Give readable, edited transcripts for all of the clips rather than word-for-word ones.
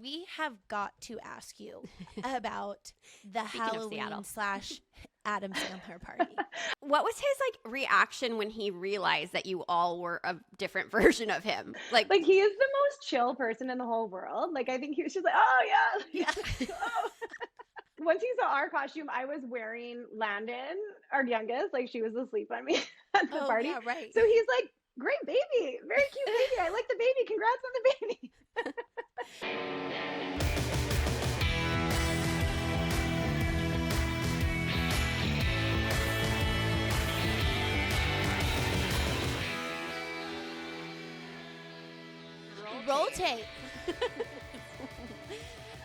we have got to ask you about the Speaking of Halloween Seattle. / Adam Sandler party. What was his like reaction when he realized that you all were a different version of him? Like, Like he is the most chill person in the whole world. Like I think he was just like, oh yeah, Yeah. oh. Once he saw our costume, I was wearing Landon, our youngest, like she was asleep on me at the Oh, party. yeah, right. So he's like, great baby, very cute baby. I like the baby. Congrats on the baby. Roll tape.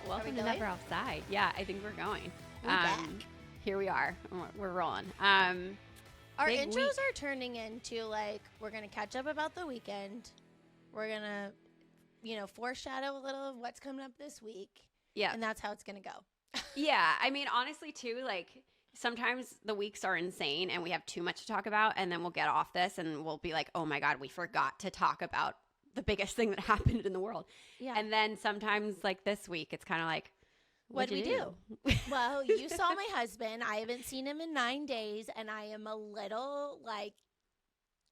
welcome we to going? Never Offside. Yeah, I think we're going. We're back. Here we are. We're rolling. Our Big intros week. are turning into like we're gonna catch up about the weekend. We're gonna, foreshadow a little of what's coming up this week, Yeah. and that's how it's gonna go. Yeah. I mean, honestly, too, like sometimes the weeks are insane and we have too much to talk about, and then we'll get off this and we'll be like, oh my God, we forgot to talk about the biggest thing that happened in the world. Yeah. And then sometimes, like this week, it's kind of like, What do we what'd do? Well, you saw my husband. I haven't seen him in 9 days, and I am a little like,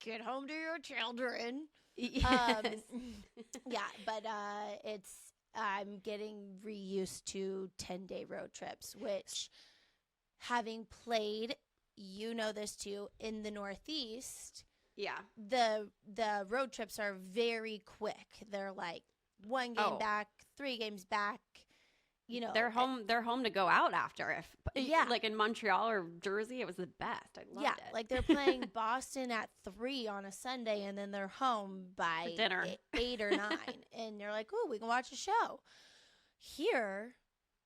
get home to your children. Yes. Yeah, but I'm getting reused to 10-day road trips, which, having played, this too, in the Northeast, Yeah. the road trips are very quick. They're like 1 game Oh. back, 3 games back. They're home. They're home to go out after. Yeah. Like in Montreal or Jersey, it was the best. I loved Yeah, it. like they're playing Boston at 3 on a Sunday, and then they're home by For dinner. 8 or 9, and you're like, "Oh, we can watch a show." Here,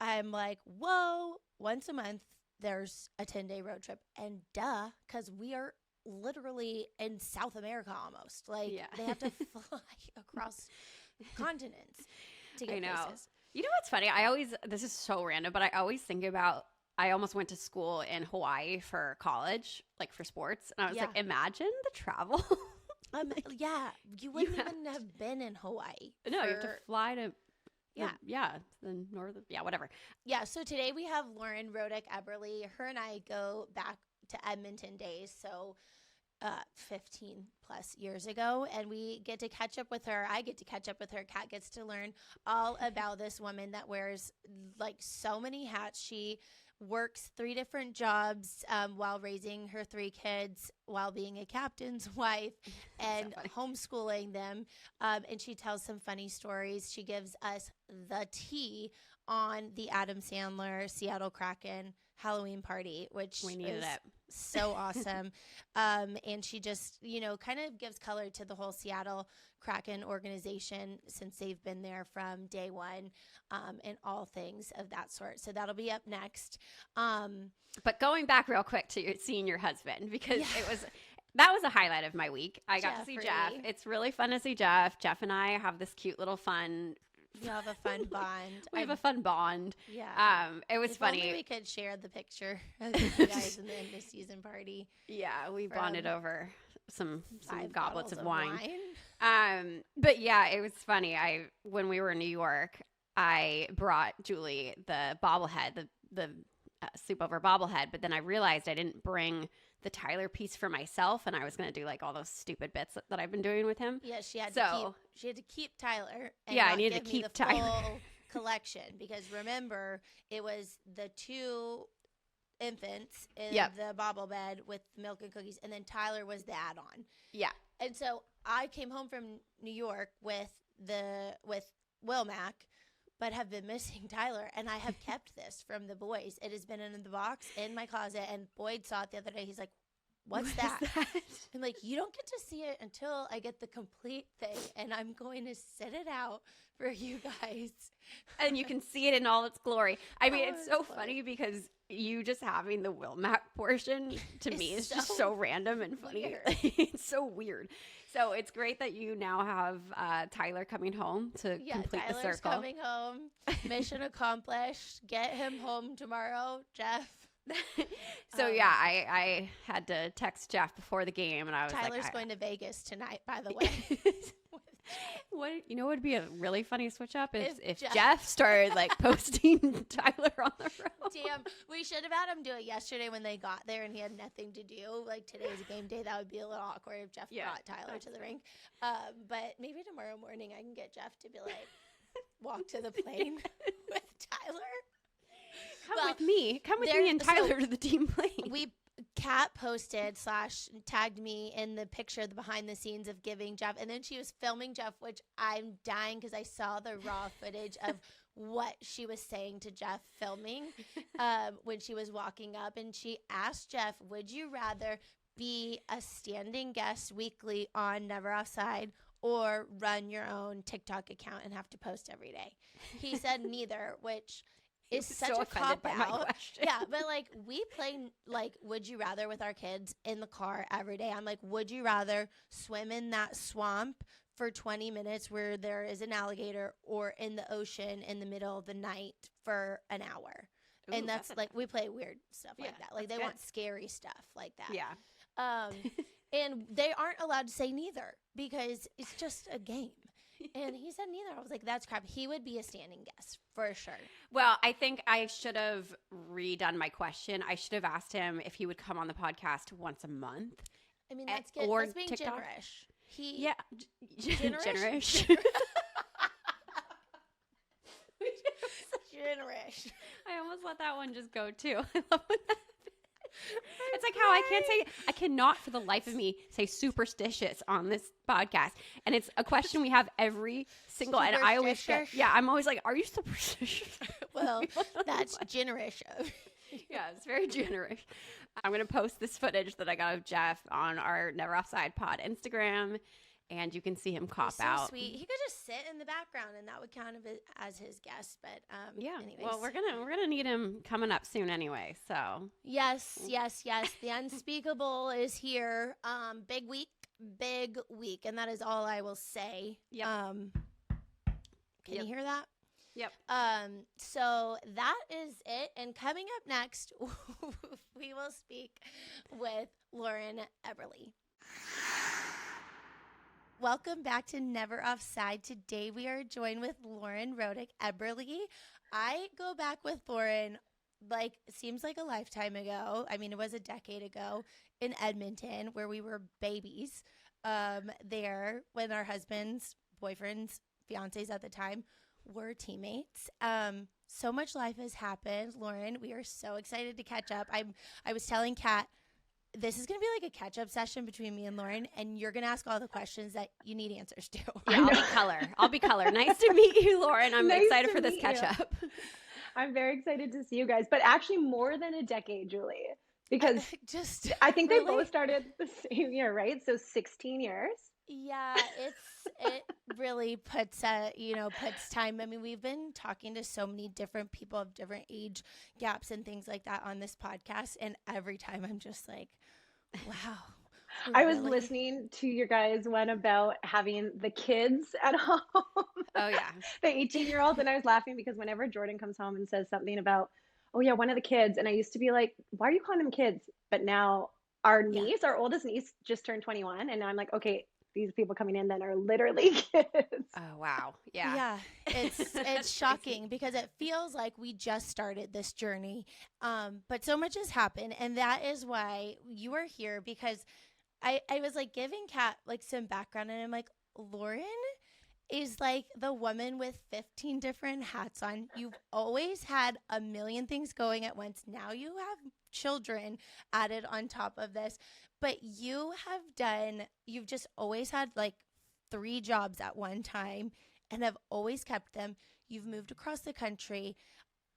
I'm like, "Whoa!" Once a month, there's a 10-day road trip, and because we are literally in South America almost. Like Yeah. they have to fly across continents to get I know. places. You know what's funny? This is so random, but I always think about, I almost went to school in Hawaii for college, like for sports. And I was Yeah. like, imagine the travel. Yeah, you wouldn't even have been in Hawaii. No, you have to for- fly to, Yeah. the northern, whatever. Yeah, so today we have Lauren Rodick Eberly. Her and I go back to Edmonton days, so 15 plus years ago, and we get to catch up with her. I get to catch up with her. Kat gets to learn all about this woman that wears like so many hats. She works 3 different jobs while raising her 3 kids, while being a captain's wife, and funny. homeschooling them. And she tells some funny stories. She gives us the tea on the Adam Sandler Seattle Kraken Halloween party, which We needed is it. so awesome. And she just, kind of gives color to the whole Seattle Kraken organization since they've been there from day one, and all things of that sort. So that'll be up next. But going back real quick to seeing your husband, because Yeah. that was a highlight of my week. I got to see Jeff. Jeffrey. It's really fun to see Jeff. Jeff and I have this cute little fun. You have a fun bond. We have a fun bond. Yeah. It was If funny. only we could share the picture of you guys in the end of season party. Yeah, we from bonded over some 5 goblets bottles of wine. wine. But yeah, it was funny. When we were in New York, I brought Julie the bobblehead, the soup over bobblehead. But then I realized I didn't bring the Tyler piece for myself, and I was gonna do like all those stupid bits that I've been doing with him. Yeah, she had So- to keep Tyler. And Yeah, I not needed to give me keep the Tyler. full collection, because remember, it was the 2 infants in Yep. the bobble bed with milk and cookies, and then Tyler was the add-on. Yeah. And so I came home from New York with Will Mac, but have been missing Tyler, and I have kept this from the boys. It has been in the box in my closet, and Boyd saw it the other day. He's like, "What's that?" I'm like, "You don't get to see it until I get the complete thing, and I'm going to sit it out for you guys." And you can see it in all its glory. I mean, Oh, it's so it's funny. funny because you just having the Will Mac portion to me is It's just so so random and funny. weird. It's so weird. So it's great that you now have Tyler coming home to Yeah, complete the Tyler's circle. coming home. Mission accomplished. Get him home tomorrow, Jeff. So yeah, I had to text Jeff before the game, and I was Tyler's like, going to Vegas tonight, by the way, with What would be a really funny switch up if Jeff- Jeff started like posting Tyler on the road. Damn, we should have had him do it yesterday when they got there and he had nothing to do. Like today's game day, that would be a little awkward if Jeff brought Tyler to the rink. But maybe tomorrow morning I can get Jeff to be like, walk to the plane with Tyler. Come with me and Tyler to the team plane. Kat posted / tagged me in the picture, the behind the scenes of giving Jeff, and then she was filming Jeff, which I'm dying because I saw the raw footage of what she was saying to Jeff filming when she was walking up, and she asked Jeff, would you rather be a standing guest weekly on Never Offside or run your own TikTok account and have to post every day? He said neither, which is such a cop out. Yeah, but like we play like would you rather with our kids in the car every day. I'm like, would you rather swim in that swamp for 20 minutes where there is an alligator or in the ocean in the middle of the night for an hour? Ooh, and that's like we play weird stuff like that. Like they want scary stuff like that. Yeah. And they aren't allowed to say neither because it's just a game. And he said neither. I was like, that's crap. He would be a standing guest for sure. Well, I think I should have redone my question. I should have asked him if he would come on the podcast once a month. I mean, that's good. Or that's being TikTok. Generous. Generous. Generous. I almost let that one just go too. I love when that. It's like how I cannot for the life of me say superstitious on this podcast. And it's a question we have every single, and I always get, I'm always like, are you superstitious? Well, that's generous. Yeah, it's very generous. I'm going to post this footage that I got of Jeff on our Never Offside Pod Instagram, and you can see him cop out. Sweet. He could just sit in the background, and that would count as his guest. But anyways. Well, we're gonna need him coming up soon anyway. So yes. The unspeakable is here. Big week, and that is all I will say. Yep. Can you hear that? Yep. So that is it. And coming up next, we will speak with Lauren Eberly. Welcome back to Never Offside. Today we are joined with Lauren Rodick Eberly. I go back with Lauren like it seems like a lifetime ago. I mean, it was a decade ago in Edmonton where we were babies there when our husbands, boyfriends, fiancés at the time were teammates. So much life has happened, Lauren. We are so excited to catch up. I was telling Kat, this is going to be like a catch-up session between me and Lauren, and you're going to ask all the questions that you need answers to. Yeah, I'll be color. Nice to meet you, Lauren. I'm excited for this catch-up. I'm very excited to see you guys, but actually more than a decade, Julie, because I think really? they both started the same year, right? So 16 years. Yeah, it really puts time. I mean, we've been talking to so many different people of different age gaps and things like that on this podcast, and every time I'm just like, wow. I was listening to your guys one about having the kids at home. Oh yeah, the 18-year-olds, and I was laughing because whenever Jordan comes home and says something about, oh yeah, one of the kids, and I used to be like, why are you calling them kids? But now our niece, our oldest niece, just turned 21, and now I'm like, okay, these people coming in then are literally kids. Oh, wow. Yeah. Yeah. It's shocking because it feels like we just started this journey. But so much has happened. And that is why you are here, because I was like giving Kat like some background, and I'm like, Lauren is like the woman with 15 different hats on. You've always had a million things going at once. Now you have children added on top of this. But you've just always had like 3 jobs at one time and have always kept them. You've moved across the country.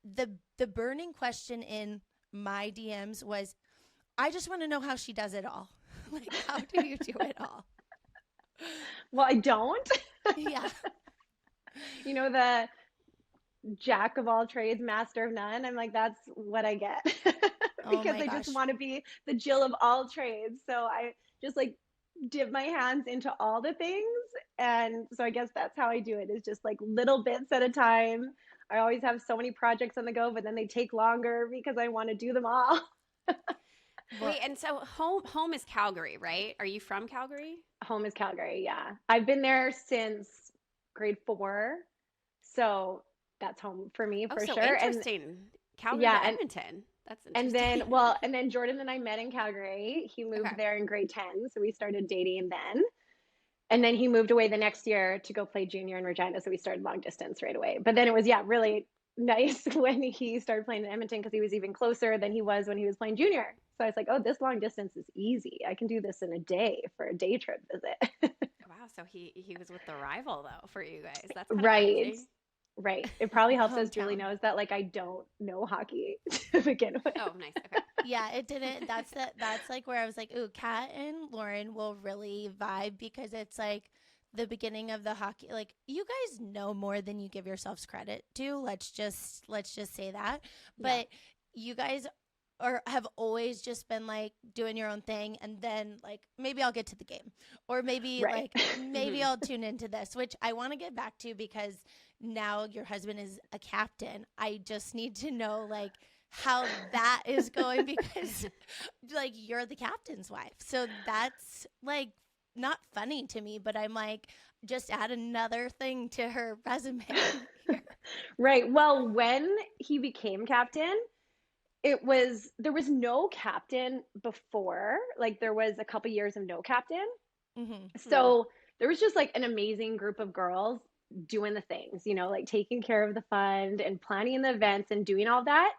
The burning question in my DMs was, I just want to know how she does it all. Like, how do you do it all? Well, I don't. Yeah. You know, the jack of all trades, master of none. I'm like, that's what I get. Because I just want to be the Jill of all trades. So I just like dip my hands into all the things. And so I guess that's how I do it, is just like little bits at a time. I always have so many projects on the go, but then they take longer because I want to do them all. Wait, and so home is Calgary, right? Are you from Calgary? Home is Calgary, yeah. I've been there since grade 4. So that's home for me Oh, for so sure. And interesting. Calgary yeah, to Edmonton. That's and interesting. then well, and then Jordan and I met in Calgary. He moved Okay. there in grade 10, so we started dating then. And then he moved away the next year to go play junior in Regina, so we started long distance right away. But then it was, yeah, really nice when he started playing in Edmonton because he was even closer than he was when he was playing junior. So I was like, oh, this long distance is easy. I can do this in a day for a day trip visit. Wow, so he was with the rival though for you guys. That's kind of Right. crazy. Right. It probably helps as Julie Hometown. knows that like I don't know hockey to begin with. Oh, nice. Okay. Yeah, it didn't. That's like where I was like, ooh, Kat and Lauren will really vibe because it's like the beginning of the hockey. Like you guys know more than you give yourselves credit to. Let's just say that. But you guys or have always just been like doing your own thing, and then like maybe I'll get to the game, or maybe Right. like maybe I'll tune into this, which I want to get back to because now your husband is a captain. I just need to know like how that is going because like you're the captain's wife. So that's like not funny to me, but I'm like just add another thing to her resume. Right. Well, when he became captain, there was no captain before. Like there was a couple years of no captain. Mm-hmm. So there was just like an amazing group of girls doing the things, like taking care of the fund and planning the events and doing all that.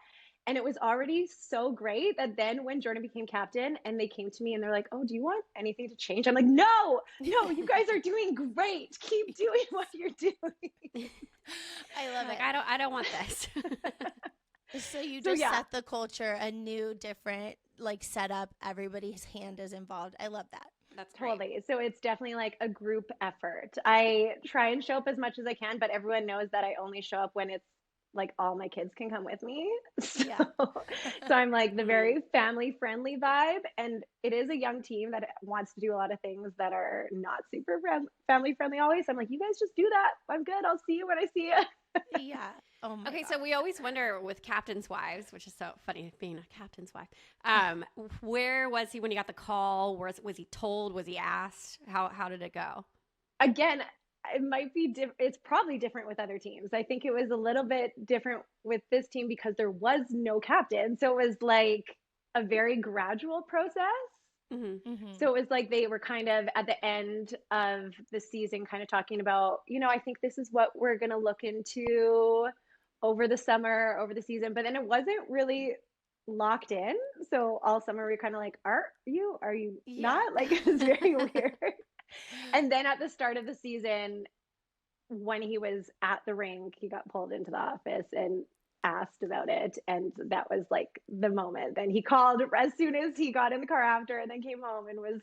And it was already so great that then when Jordan became captain and they came to me and they're like, oh, do you want anything to change? I'm like, no, you guys are doing great. Keep doing what you're doing. I love Like it. I don't want this. So you So, just yeah. set the culture, a new, different like setup. Everybody's hand is involved. I love that. That's great. Totally. So it's definitely like a group effort. I try and show up as much as I can, but everyone knows that I only show up when it's like all my kids can come with me. So, Yeah. so I'm like the very family friendly vibe. And it is a young team that wants to do a lot of things that are not super family friendly always. I'm like, you guys just do that. I'm good. I'll see you when I see you. Yeah. Oh my Okay, God. so we always wonder with captains' wives, which is so funny being a captain's wife. Where was he when he got the call? Was he told? Was he asked? How did it go? Again, it might be it's probably different with other teams. I think it was a little bit different with this team because there was no captain. So it was like a very gradual process. Mm-hmm. Mm-hmm. So it was like they were kind of at the end of the season kind of talking about, I think this is what we're going to look into over the summer, over the season. But then it wasn't really locked in. So all summer we were kind of like, are you Yeah. not? Like it was very weird. And then at the start of the season, when he was at the rink, he got pulled into the office and asked about it. And that was like the moment. Then he called as soon as he got in the car after and then came home and was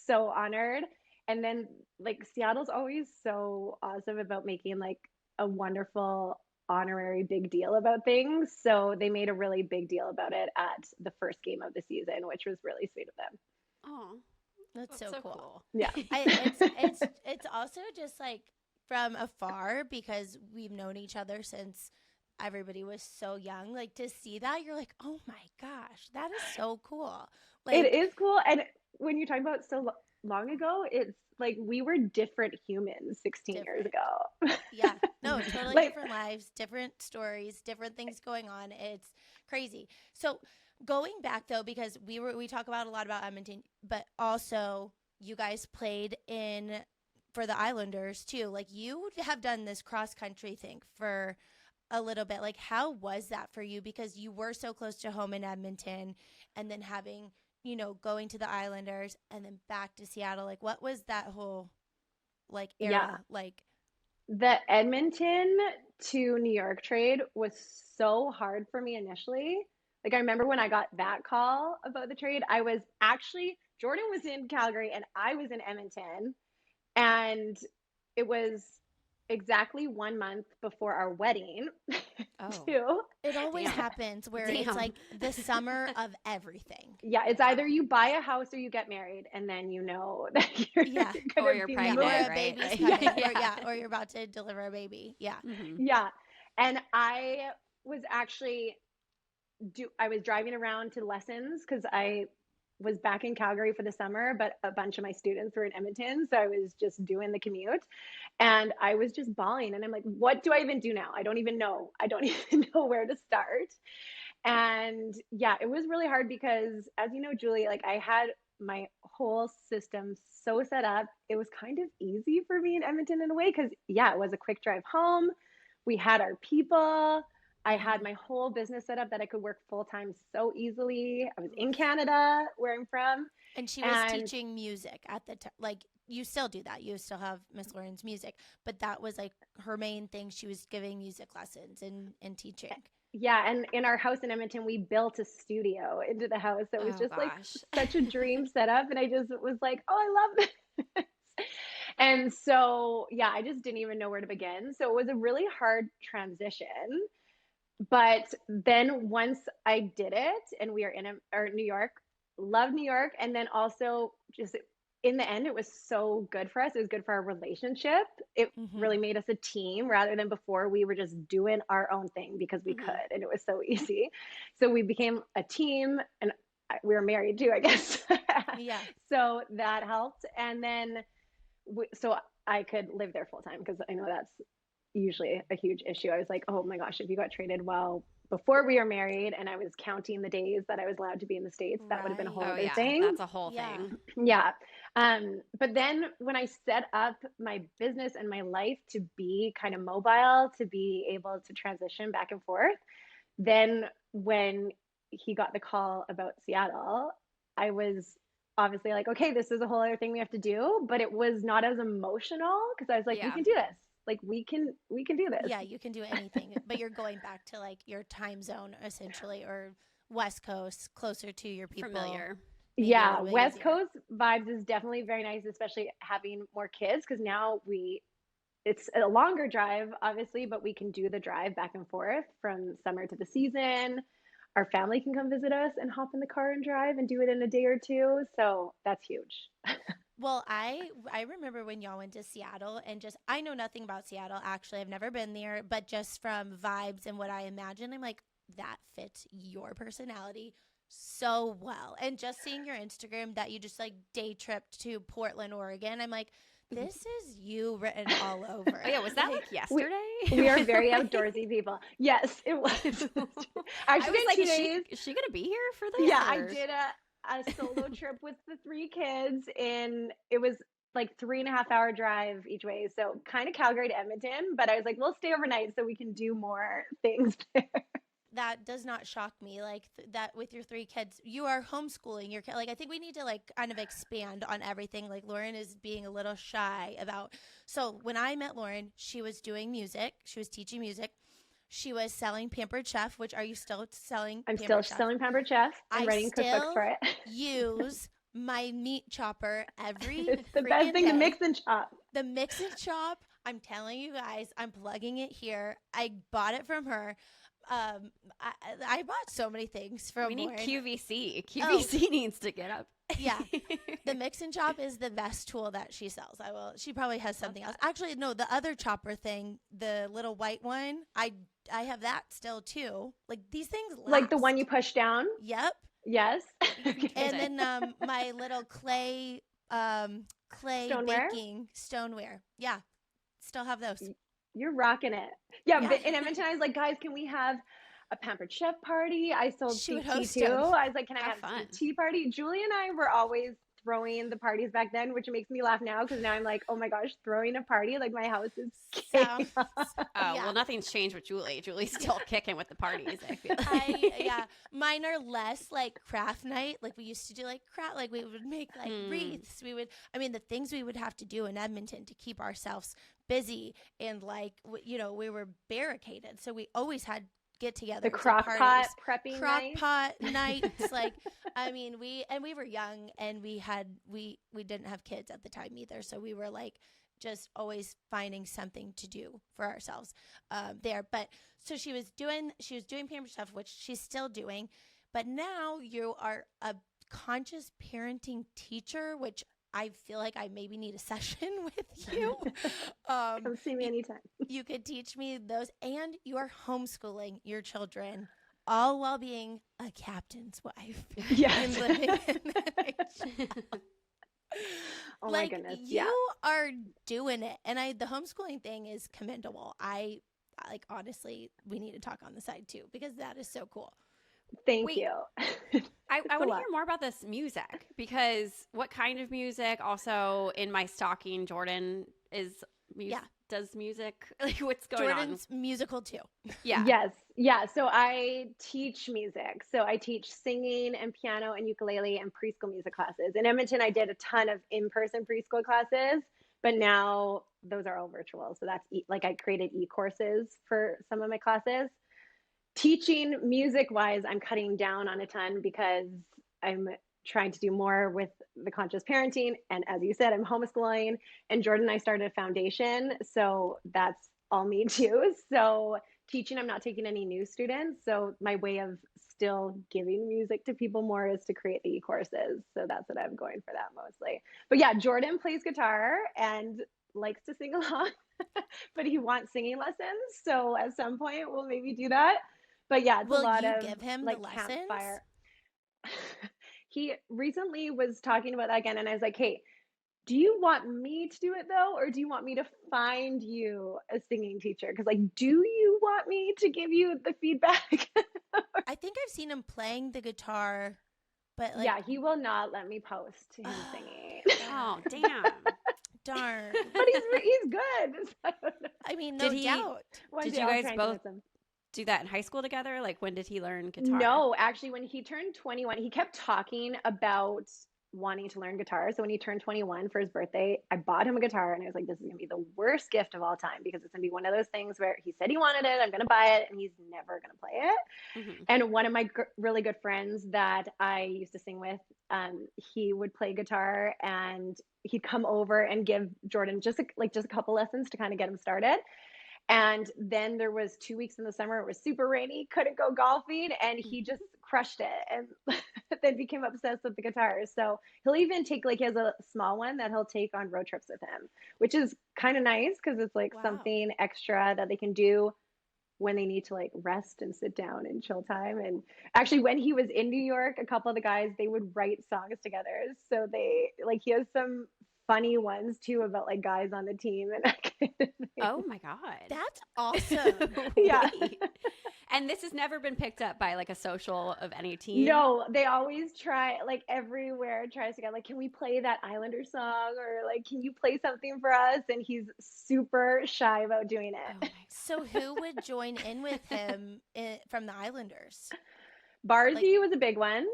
so honored. And then like Seattle's always so awesome about making like a wonderful honorary big deal about things. So they made a really big deal about it at the first game of the season, which was really sweet of them. Oh, That's so cool. Yeah. It's also just like from afar because we've known each other since everybody was so young. Like to see that, you're like, oh my gosh, that is so cool. Like It is cool. And when you're talking about so long ago, it's like we were different humans 16 years ago. Yeah, no, totally Like- different lives, different stories, different things going on. It's crazy. So going back though, because we talk about a lot about Edmonton, but also you guys played in for the Islanders too. Like you have done this cross country thing for a little bit. Like how was that for you? Because you were so close to home in Edmonton, and then having going to the Islanders and then back to Seattle. Like what was that whole like era Yeah. like? The Edmonton to New York trade was so hard for me initially. Like I remember when I got that call about the trade, Jordan was in Calgary and I was in Edmonton, and it was exactly 1 month before our wedding. Oh. too. It always Damn. happens where it's Damn. like the summer of everything. Yeah, it's either you buy a house or you get married, and then you know that you're Yeah. gonna Or you're be pregnant, Or moving. a right? baby's Like- coming. Yeah. Or you're about to deliver a baby. Yeah. Mhm. Yeah, and I was actually I was driving around to lessons because I was back in Calgary for the summer, but a bunch of my students were in Edmonton. So I was just doing the commute and I was just bawling. And I'm like, what do I even do now? I don't even know. I don't even know where to start. And yeah, it was really hard because, as you know, Julie, like I had my whole system so set up. It was kind of easy for me in Edmonton in a way because, yeah, it was a quick drive home. We had our people. I had my whole business set up that I could work full time so easily. I was in Canada, where I'm from. And she was teaching music at the time. Like, you still do that. You still have Miss Lauren's music. But that was like her main thing. She was giving music lessons and teaching. Yeah, and in our house in Edmonton, we built a studio into the house. That was just like such a dream setup. And I just was like, oh, I love this. And so, yeah, I just didn't even know where to begin. So it was a really hard transition. But then once I did it and we are in New York, love New York. And then also just in the end, it was so good for us. It was good for our relationship. It really made us a team rather than before we were just doing our own thing because we could, and it was so easy. So we became a team and we were married too, I guess. Yeah. So that helped. And then, so I could live there full time because I know that's usually a huge issue. I was like, oh my gosh, if you got traded before we were married and I was counting the days that I was allowed to be in the States, that would have been a whole other thing. That's a whole thing. Yeah. But then when I set up my business and my life to be kind of mobile, to be able to transition back and forth, then when he got the call about Seattle, I was obviously like, okay, this is a whole other thing we have to do, but it was not as emotional because I was like, we can do this. Like we can do this. Yeah, you can do anything, but you're going back to like your time zone essentially, or West Coast, closer to your people. Familiar. Yeah, West Coast vibes is definitely very nice, especially having more kids because now it's a longer drive, obviously, but we can do the drive back and forth from summer to the season. Our family can come visit us and hop in the car and drive and do it in a day or two. So that's huge. Well, I remember when y'all went to Seattle and just, I know nothing about Seattle. Actually, I've never been there, but just from vibes and what I imagine, I'm like, that fits your personality so well. And just seeing your Instagram that you just like day tripped to Portland, Oregon, I'm like, this is you written all over. Oh, yeah, was that like yesterday? We are very outdoorsy people. Yes, it was. I was like, is she going to be here for this? Yeah, I did a solo trip with the 3 kids it was like 3.5 hour drive each way. So kind of Calgary to Edmonton, but I was like, we'll stay overnight so we can do more things there. That does not shock me. Like that with your 3 kids, you are homeschooling your kid. Like, I think we need to like kind of expand on everything. Like Lauren is being a little shy about. So when I met Lauren, she was doing music. She was teaching music. She was selling Pampered Chef, which are you still selling? I'm still selling Pampered Chef. I'm writing cookbooks for it. Use my meat chopper every It's the best thing to mix and chop. The mix and chop. I'm telling you guys, I'm plugging it here. I bought it from her. I bought so many things from. We need Lauren. QVC. QVC needs to get up. Yeah, the mix and chop is the best tool that she sells. She probably has something else. Actually, no, the other chopper thing, the little white one. I have that still too. Like these things last. Like the one you push down. Yep. Yes. And then my little clay baking stoneware. Yeah, still have those. You're rocking it. Yeah. But in Edmonton, I was like, guys, can we have a Pampered Chef party? I sold tea too. I was like, can I have a tea party? Julie and I were always throwing the parties back then, which makes me laugh now because now I'm like, oh my gosh, throwing a party, like my house is chaos. Well, nothing's changed with Julie. Julie's still kicking with the parties, I feel like. Mine are less like craft night. Like we used to do like craft, like we would make like wreaths. The things we would have to do in Edmonton to keep ourselves busy and like, we were barricaded. So we always had get together. The crock pot prepping pot nights. Like, we were young and we didn't have kids at the time either. So we were like just always finding something to do for ourselves there. But so she was doing Pampered Chef, which she's still doing. But now you are a conscious parenting teacher, which I feel like I maybe need a session with you. Come see me anytime. You could teach me those, and you are homeschooling your children all while being a captain's wife. Yes. Oh my goodness. You are doing it. And the homeschooling thing is commendable. I like, honestly, we need to talk on the side too, because that is so cool. Thank you. I want to hear more about this music, because what kind of music? Also, in my stalking, Jordan does music. Like, what's going on? Jordan's musical too. Yeah. Yes. Yeah. So I teach music. So I teach singing and piano and ukulele and preschool music classes. In Edmonton, I did a ton of in-person preschool classes, but now those are all virtual. So that's like I created e-courses for some of my classes. Teaching music-wise, I'm cutting down on a ton because I'm trying to do more with the conscious parenting. And as you said, I'm homeschooling, and Jordan and I started a foundation. So that's all me too. So teaching, I'm not taking any new students. So my way of still giving music to people more is to create the e-courses. So that's what I'm going for that mostly. But yeah, Jordan plays guitar and likes to sing along, but he wants singing lessons. So at some point we'll maybe do that. But yeah, it's a lot of give him like the lessons? campfire. He recently was talking about that again, and I was like, hey, do you want me to do it though, or do you want me to find you a singing teacher? Because like, do you want me to give you the feedback? I think I've seen him playing the guitar, but like, yeah, he will not let me post him singing. Oh, damn. Darn. But he's good. I mean, no doubt. Did you guys both do that in high school together? Like, when did he learn guitar? No, actually, when he turned 21, he kept talking about wanting to learn guitar. So when he turned 21 for his birthday, I bought him a guitar, and I was like, this is going to be the worst gift of all time, because it's going to be one of those things where he said he wanted it, I'm going to buy it, and he's never going to play it. Mm-hmm. And one of my really good friends that I used to sing with, he would play guitar, and he'd come over and give Jordan just a couple lessons to kind of get him started. And then there was 2 weeks in the summer, it was super rainy, couldn't go golfing, and he just crushed it and then became obsessed with the guitar. So he'll even take, like, he has a small one that he'll take on road trips with him, which is kind of nice because it's like something extra that they can do when they need to like rest and sit down and chill time. And actually, when he was in New York, a couple of the guys, they would write songs together. So they like, he has some funny ones too about like guys on the team and that kind of thing. Oh my God. That's awesome. Yeah. And this has never been picked up by like a social of any team? No, they always try, like everywhere tries to get like, can we play that Islander song, or like, can you play something for us? And he's super shy about doing it. Oh, so who would join in with him from the Islanders? Barzy was a big one.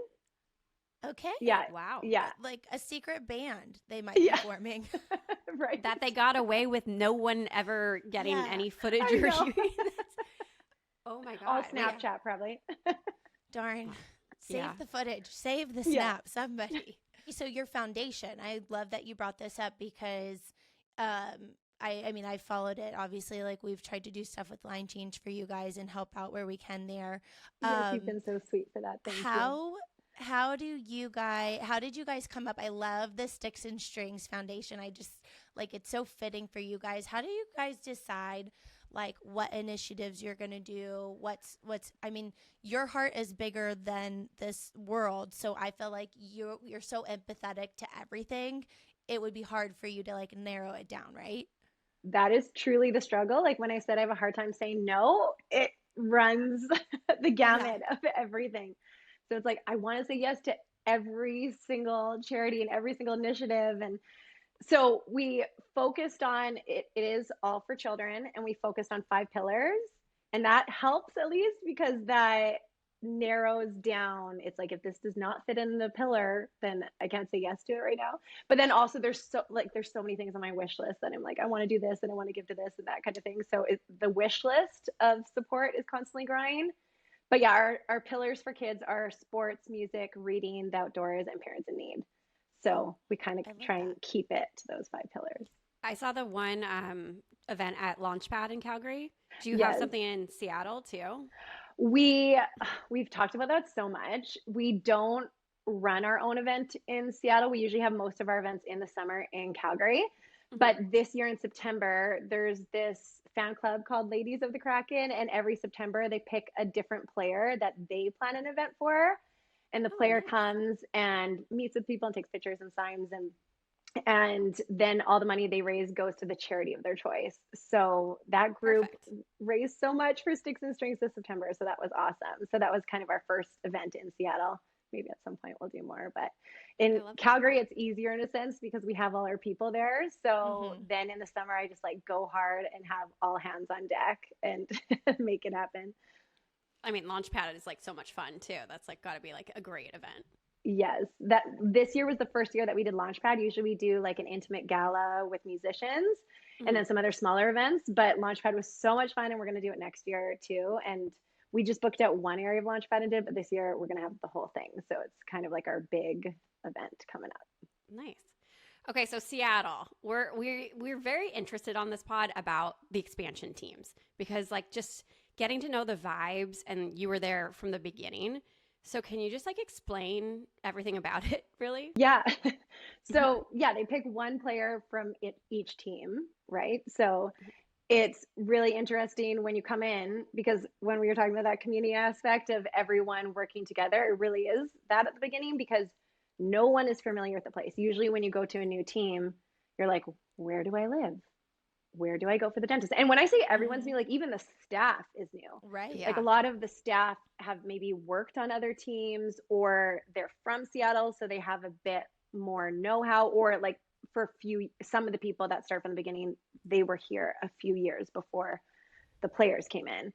Okay. Yeah. Wow. Yeah. Like a secret band they might be forming. Right. That they got away with no one ever getting any footage or hearing this. Oh my God. All Snapchat probably. Darn. Save the footage. Save the snap, somebody. So your foundation, I love that you brought this up because I mean, I followed it. Obviously, like we've tried to do stuff with Line Change for you guys and help out where we can there. Yes, you've been so sweet for that. Thank you. How did you guys come up? I love the Sticks and Strings Foundation. I just like, it's so fitting for you guys. How do you guys decide like what initiatives you're going to do? I mean, your heart is bigger than this world. So I feel like you're so empathetic to everything. It would be hard for you to like narrow it down, right? That is truly the struggle. Like when I said I have a hard time saying no, it runs the gamut of everything. So it's like, I want to say yes to every single charity and every single initiative. And so we focused on, it is all for children, and we focused on 5 pillars. And that helps at least because that narrows down. It's like, if this does not fit in the pillar, then I can't say yes to it right now. But then also there's so many things on my wish list that I'm like, I want to do this and I want to give to this and that kind of thing. So the wish list of support is constantly growing. But yeah, our pillars for kids are sports, music, reading, the outdoors, and parents in need. So we kind of try and keep it to those 5 pillars. I saw the one event at Launchpad in Calgary. Do you have something in Seattle too? We've talked about that so much. We don't run our own event in Seattle. We usually have most of our events in the summer in Calgary. Mm-hmm. But this year in September, there's this fan club called Ladies of the Kraken, and every September they pick a different player that they plan an event for, and the player comes and meets with people and takes pictures and signs, and then all the money they raise goes to the charity of their choice. So that group raised so much for Sticks and Strings this September, so that was awesome. So that was kind of our first event in Seattle. Maybe at some point we'll do more, but in Calgary it's easier in a sense because we have all our people there. So then in the summer I just like go hard and have all hands on deck and make it happen. I mean, Launchpad is like so much fun too. That's like got to be like a great event. Yes, that this year was the first year that we did Launchpad. Usually we do like an intimate gala with musicians and then some other smaller events, but Launchpad was so much fun, and we're going to do it next year too. And we just booked out one area of Launchpad and did, but this year we're going to have the whole thing. So it's kind of like our big event coming up. Nice. Okay, so Seattle, we're very interested on this pod about the expansion teams, because like just getting to know the vibes, and you were there from the beginning. So can you just like explain everything about it, really? Yeah. So yeah, they pick one player from each team, right? So it's really interesting when you come in, because when we were talking about that community aspect of everyone working together, it really is that at the beginning, because no one is familiar with the place. Usually when you go to a new team, you're like, where do I live? Where do I go for the dentist? And when I say everyone's new, like even the staff is new. Right. Yeah. Like a lot of the staff have maybe worked on other teams, or they're from Seattle, so they have a bit more know-how, or like for some of the people that start from the beginning, they were here a few years before the players came in.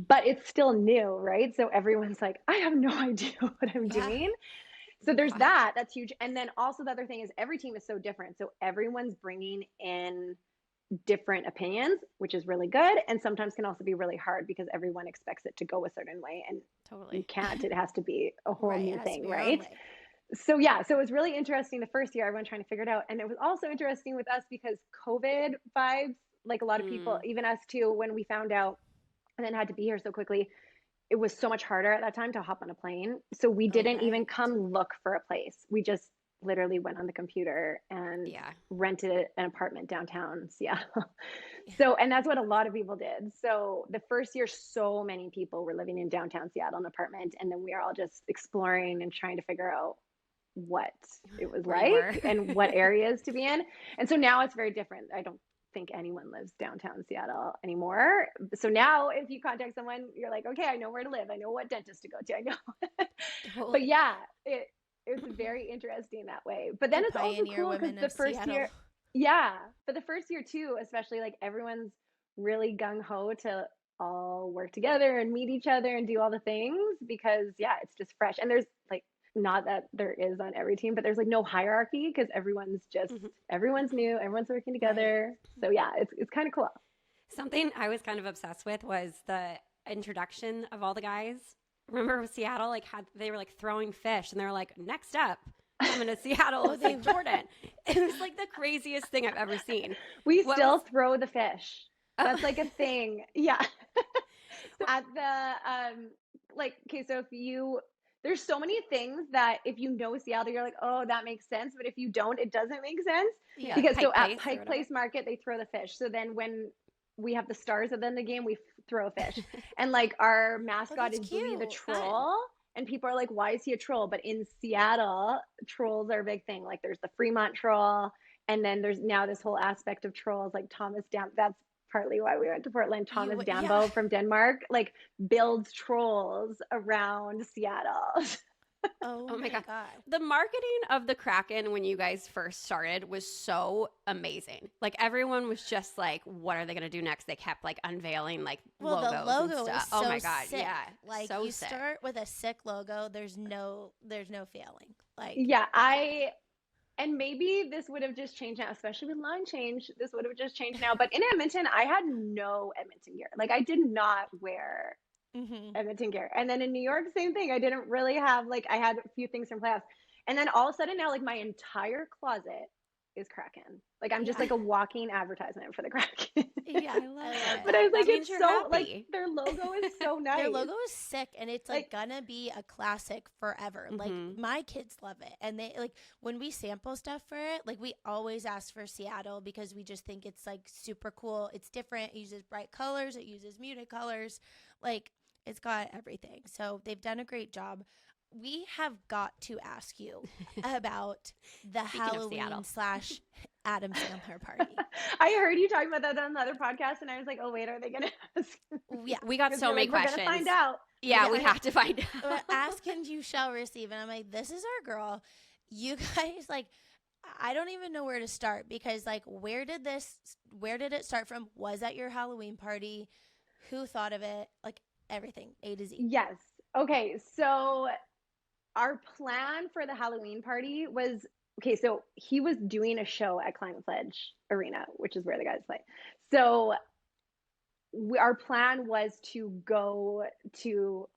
But it's still new, right? So everyone's like, I have no idea what I'm doing. So there's that's huge. And then also the other thing is every team is so different. So everyone's bringing in different opinions, which is really good, and sometimes can also be really hard because everyone expects it to go a certain way, and you can't. It has to be a whole new thing, right? So yeah, so it was really interesting the first year, everyone trying to figure it out. And it was also interesting with us because COVID vibes, like a lot of people, even us too, when we found out and then had to be here so quickly, it was so much harder at that time to hop on a plane. So we didn't even come look for a place. We just literally went on the computer and rented an apartment downtown Seattle. So, and that's what a lot of people did. So the first year, so many people were living in downtown Seattle in an apartment. And then we are all just exploring and trying to figure out what it was like and what areas to be in. And so now it's very different. I don't think anyone lives downtown Seattle anymore. So now if you contact someone, you're like, okay, I know where to live. I know what dentist to go to. I know. But yeah, it's very interesting that way. But then it's also cool because the first year, but the first year too, especially like everyone's really gung-ho to all work together and meet each other and do all the things because it's just fresh. And there's like, not that there is on every team, but there's like no hierarchy because everyone's just everyone's new, everyone's working together. So yeah, it's kind of cool. Something I was kind of obsessed with was the introduction of all the guys. Remember with Seattle, like they were like throwing fish, and they were like, next up coming to Seattle with like Jordan. It was like the craziest thing I've ever seen. We still throw the fish. That's like a thing. Yeah. At the like, okay, so there's so many things that if you know Seattle, you're like, oh, that makes sense. But if you don't, it doesn't make sense. Yeah, because so at Pike Place Market, they throw the fish. So then when we have the stars at the end of the game, we throw a fish. And like our mascot is Bowie the Troll. And people are like, why is he a troll? But in Seattle, trolls are a big thing. Like there's the Fremont troll. And then there's now this whole aspect of trolls like Thomas Dam. That's partly why we went to Portland. Thomas Dambo from Denmark like builds trolls around Seattle. Oh my God. The marketing of the Kraken when you guys first started was so amazing. Like everyone was just like, what are they going to do next? They kept like unveiling like logos the logo and stuff. is so oh my God. Sick. Yeah. Like so you sick. Start with a sick logo. There's no failing. Like and maybe this would have just changed now, especially with line change. This would have just changed now. But in Edmonton, I had no Edmonton gear. Like I did not wear Edmonton gear. And then in New York, same thing. I didn't really have I had a few things from playoffs. And then all of a sudden now, like my entire closet is Kraken. Like I'm just like a walking advertisement for the Kraken. Yeah, I love it. But I was like, it's so happy. Like their logo is so nice. Their logo is sick, and it's like gonna be a classic forever. Like my kids love it, and they like when we sample stuff for it. Like we always ask for Seattle because we just think it's like super cool. It's different. It uses bright colors. It uses muted colors. Like it's got everything. So they've done a great job. We have got to ask you about the Halloween / Adam Sandler party. I heard you talking about that on the other podcast, and I was like, "Oh wait, are they going to ask?" Yeah, we got so many questions. We're going to find out. Yeah, we have to find out. Ask and you shall receive. And I'm like, this is our girl. You guys, like, I don't even know where to start because, like, where did it start from? Was that your Halloween party? Who thought of it? Like, everything, A to Z. Yes. Okay, so our plan for the Halloween party was, okay, so he was doing a show at Climate Pledge Arena, which is where the guys play. So our plan was to go to,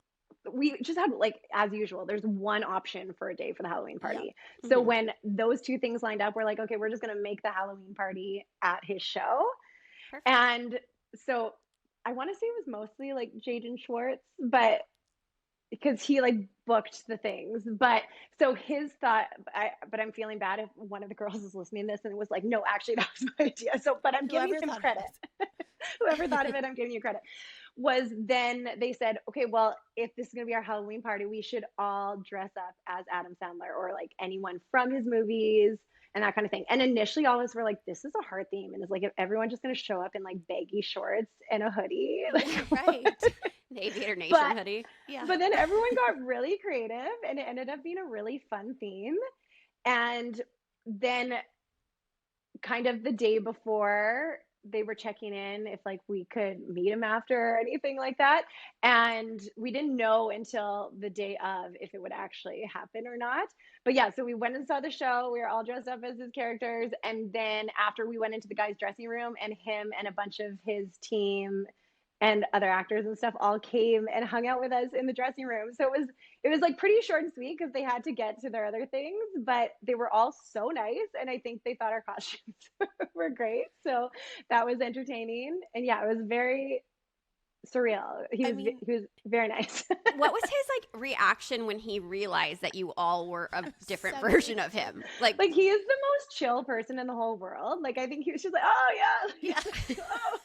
we just had, like, as usual, there's one option for a day for the Halloween party. Yeah. So when those two things lined up, we're like, okay, we're just going to make the Halloween party at his show. Perfect. And so I want to say it was mostly like Jaden Schwartz, but because he like booked the things, but so his thought, but I'm feeling bad if one of the girls is listening to this and it was like, no, actually that was my idea. So, but I'm giving him credit. Whoever thought of it, I'm giving you credit. Was then they said, okay, well, if this is going to be our Halloween party, we should all dress up as Adam Sandler or like anyone from his movies and that kind of thing. And initially all of us were like, this is a hard theme. And it's like, if everyone's just going to show up in like baggy shorts and a hoodie. Like, yeah, right. The Aviator Nation hoodie. Yeah. But then everyone got really creative and it ended up being a really fun theme. And then kind of the day before, they were checking in if like we could meet him after or anything like that. And we didn't know until the day of if it would actually happen or not. But yeah, so we went and saw the show. We were all dressed up as his characters. And then after we went into the guy's dressing room and him and a bunch of his team and other actors and stuff all came and hung out with us in the dressing room. So it was like pretty short and sweet because they had to get to their other things, but they were all so nice. And I think they thought our costumes were great. So that was entertaining. And yeah, it was very surreal. He was very nice. What was his like reaction when he realized that you all were a different version of him? Like he is the most chill person in the whole world. Like I think he was just like, oh yeah. Oh.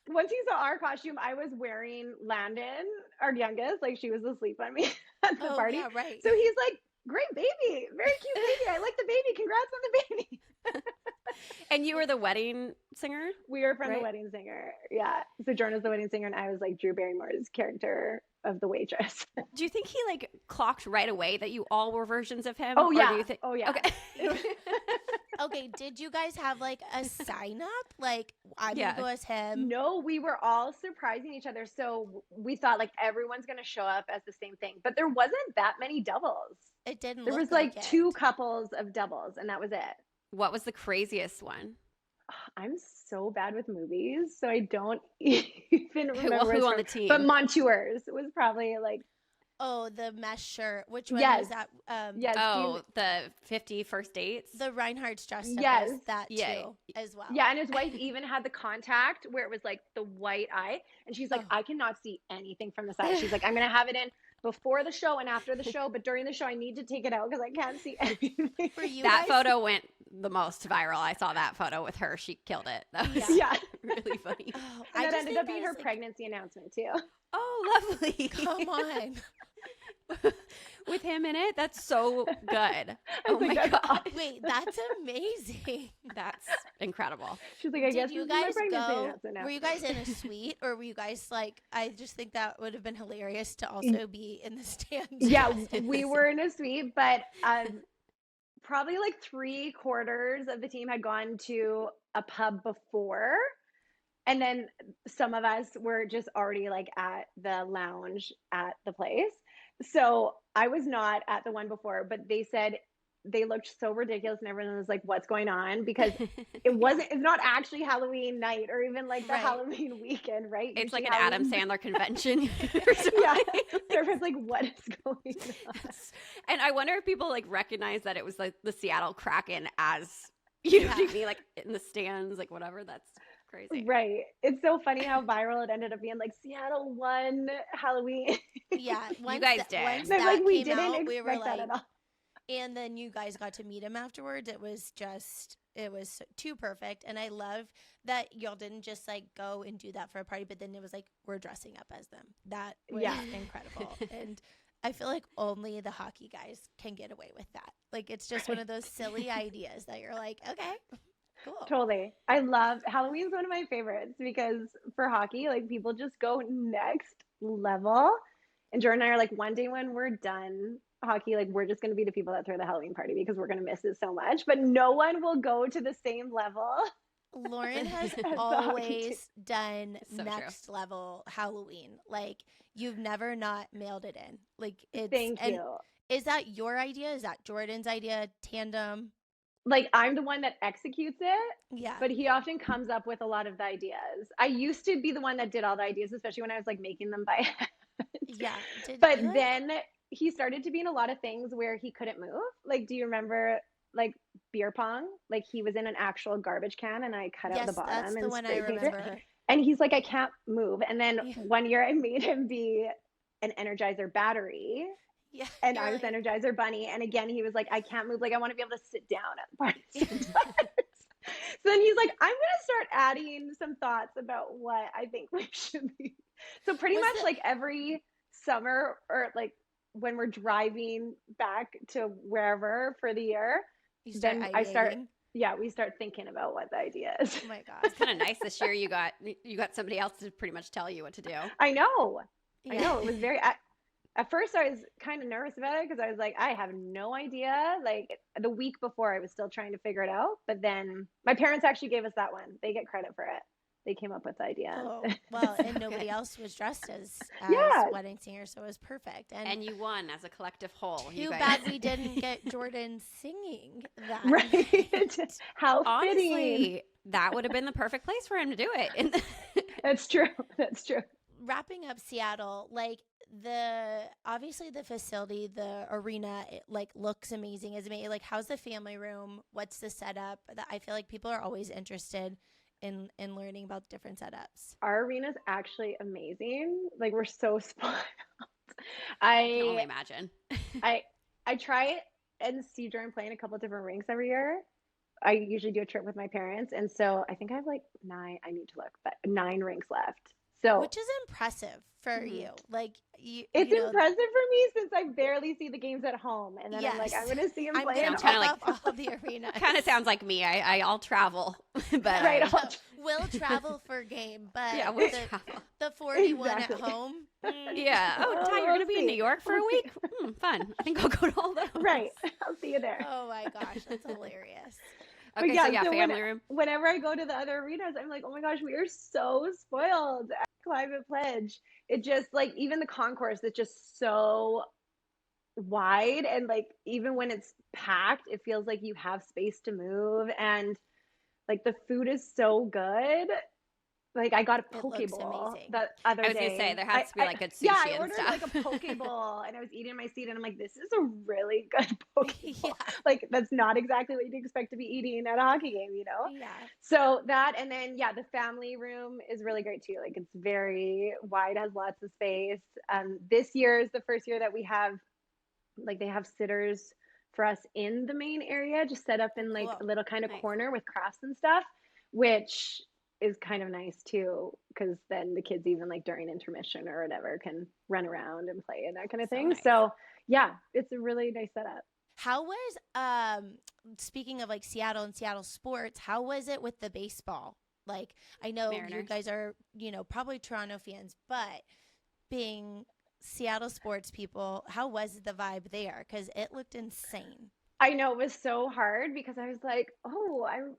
Once he saw our costume, I was wearing Landon, our youngest, like she was asleep on me at the party. Yeah, right. So he's like, great baby, very cute baby. I like the baby. Congrats on the baby. And you were the wedding singer? We were from The Wedding Singer. Yeah. So Jordan's the wedding singer and I was like Drew Barrymore's character of the waitress. Do you think he like clocked right away that you all were versions of him? Oh yeah. Do you think- oh yeah. Okay. Okay, did you guys have like a sign up? Like, I'm gonna go as him. No, we were all surprising each other. So we thought like everyone's gonna show up as the same thing, but there wasn't that many doubles. It didn't. There was like two couples of doubles, and that was it. What was the craziest one? I'm so bad with movies, so I don't even remember. Who on the team? But Monteurs was probably like. Oh, the mesh shirt. Which one was that? Yes. Oh, the 50 First Dates? The Reinhardt's dressed up as that too, as well. Yeah, and his wife even had the contact where it was like the white eye. And she's like, I cannot see anything from the side. She's like, I'm going to have it in before the show and after the show, but during the show, I need to take it out because I can't see anything. For you that guys? photo went the most viral. I saw that photo with her. She killed it. That was really funny. Oh, and that ended up being her pregnancy announcement too. Oh, lovely. Come on. With him in it? That's so good. Oh my God. Awesome. Wait, that's amazing. That's incredible. She's like, I guess you guys go? Were you guys in a suite or were you guys like, I just think that would have been hilarious to also be in the stands. Yeah, we were in a suite, but probably like 3/4 of the team had gone to a pub before. And then some of us were just already like at the lounge at the place. So I was not at the one before, but they said they looked so ridiculous and everyone was like, what's going on? Because it's not actually Halloween night or even like the Halloween weekend, right? It's like an Adam Sandler convention. Yeah. Everyone's like, what is going on? And I wonder if people like recognize that it was like the Seattle Kraken as, you know what I mean? Like in the stands, like whatever. Crazy. Right. It's so funny how viral it ended up being. Like Seattle won Halloween. Yeah. You guys did. Once And that like we came didn't out, we were expect that like, at all. and then you guys got to meet him afterwards. It was too perfect. And I love that y'all didn't just like go and do that for a party, but then it was like, we're dressing up as them. That was incredible. And I feel like only the hockey guys can get away with that. Like, it's just one of those silly ideas that you're like, okay, cool. Totally. I love Halloween's one of my favorites because for hockey, like people just go next level. And Jordan and I are like, one day when we're done hockey, like we're just going to be the people that throw the Halloween party because we're going to miss it so much. But no one will go to the same level. Lauren has always done next level Halloween. Like, you've never not mailed it in. Like, it's Thank you. Is that your idea? Is that Jordan's idea? Tandem? Like, I'm the one that executes it. Yeah. But he often comes up with a lot of the ideas. I used to be the one that did all the ideas, especially when I was like making them by hand. Yeah. But then he started to be in a lot of things where he couldn't move. Like, do you remember like beer pong? Like he was in an actual garbage can and I cut out the bottom. That's the one I remember. And he's like, I can't move. And then one year I made him be an Energizer battery. Yeah. And I was Energizer Bunny. And again, he was like, I can't move. Like, I want to be able to sit down at the party sometimes. So then he's like, I'm going to start adding some thoughts about what I think we should be. So pretty much like every summer or like when we're driving back to wherever for the year, we start thinking about what the idea is. Oh my God. It's kind of nice this year you got somebody else to pretty much tell you what to do. I know. It was very at first I was kind of nervous about it because I was like, I have no idea. Like the week before I was still trying to figure it out. But then my parents actually gave us that one. They get credit for it. They came up with the idea. Oh, well, and nobody else was dressed as wedding singer, so it was perfect. And you won as a collective whole. Too bad we didn't get Jordan singing that. Right. How Honestly, fitting. That would have been the perfect place for him to do it. That's true. That's true. Wrapping up Seattle, like obviously the facility, the arena, it like looks amazing. Is amazing. Like, how's the family room? What's the setup? I feel like people are always interested in learning about different setups. Our arena's actually amazing. Like, we're so spoiled. I can only imagine. I try and see Jordan playing a couple different rinks every year. I usually do a trip with my parents, and so I think I have like 9. I need to look, but 9 rinks left. So, which is impressive for you. Like, it's impressive for me since I barely see the games at home, and then I'm like, I'm going to see him play. I'm kind of like all the arena. Kind of sounds like me. I'll travel, but right. We'll travel for game, but we'll travel. The 41 at home. Yeah. Oh, Ty, you're going to be in New York for a week? Fun. I think I'll go to all those. Right. I'll see you there. Oh my gosh, that's hilarious. Okay, so family room. Whenever I go to the other arenas, I'm like, oh my gosh, we are so spoiled at Climate Pledge. It just like, even the concourse, it's just so wide. And like, even when it's packed, it feels like you have space to move. And like, the food is so good. Like, I got a poke bowl that other day. I was going to say, there has to be like good sushi and stuff. Yeah, I ordered like a poke bowl and I was eating in my seat and I'm like, this is a really good poke bowl. Like, that's not exactly what you'd expect to be eating at a hockey game, you know? Yeah. So that, and then, the family room is really great too. Like, it's very wide, has lots of space. This year is the first year that we have, like, they have sitters for us in the main area, just set up in like a little kind of corner with crafts and stuff, which is kind of nice too, because then the kids, even like during intermission or whatever, can run around and play and that kind of thing. Nice. So yeah, it's a really nice setup. How was speaking of like Seattle and Seattle sports, how was it with the baseball? Like, I know Mariners. You guys are, probably Toronto fans, but being Seattle sports people, how was the vibe there? Because it looked insane. I know, it was so hard because I was like, I'm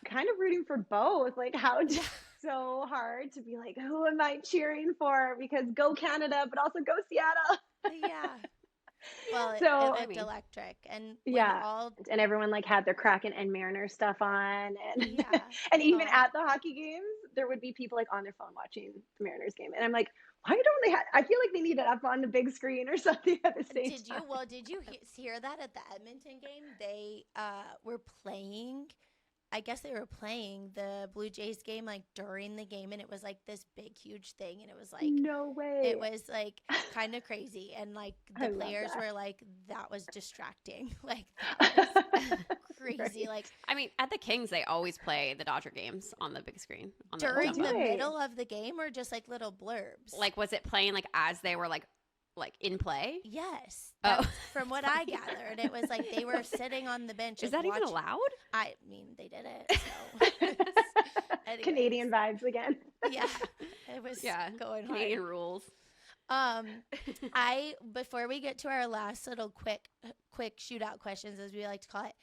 kind of rooting for both. Like, how so hard to be like, who am I cheering for? Because go Canada, but also go Seattle. Yeah. Well, so it looked electric, and and everyone like had their Kraken and Mariners stuff on, and and even at the hockey games, there would be people like on their phone watching the Mariners game, and I'm like, why don't they? I feel like they need it up on the big screen or something at the same time. Did you hear that at the Edmonton game? They were playing I guess they were playing the Blue Jays game like during the game, and it was like this big, huge thing, and it was like no way. It was like kind of crazy, and like the players were like, that was distracting, like that was crazy. Like, I mean, at the Kings, they always play the Dodger games on the big screen during the middle of the game, or just like little blurbs. Like, was it playing like as they were like in play? Yes. Oh, from what I gathered, it was like they were sitting on the bench. Is that even allowed? I mean, they did it. So. Canadian vibes again. Yeah, it was going Canadian hard. rules. Before we get to our last little quick shootout questions, as we like to call it,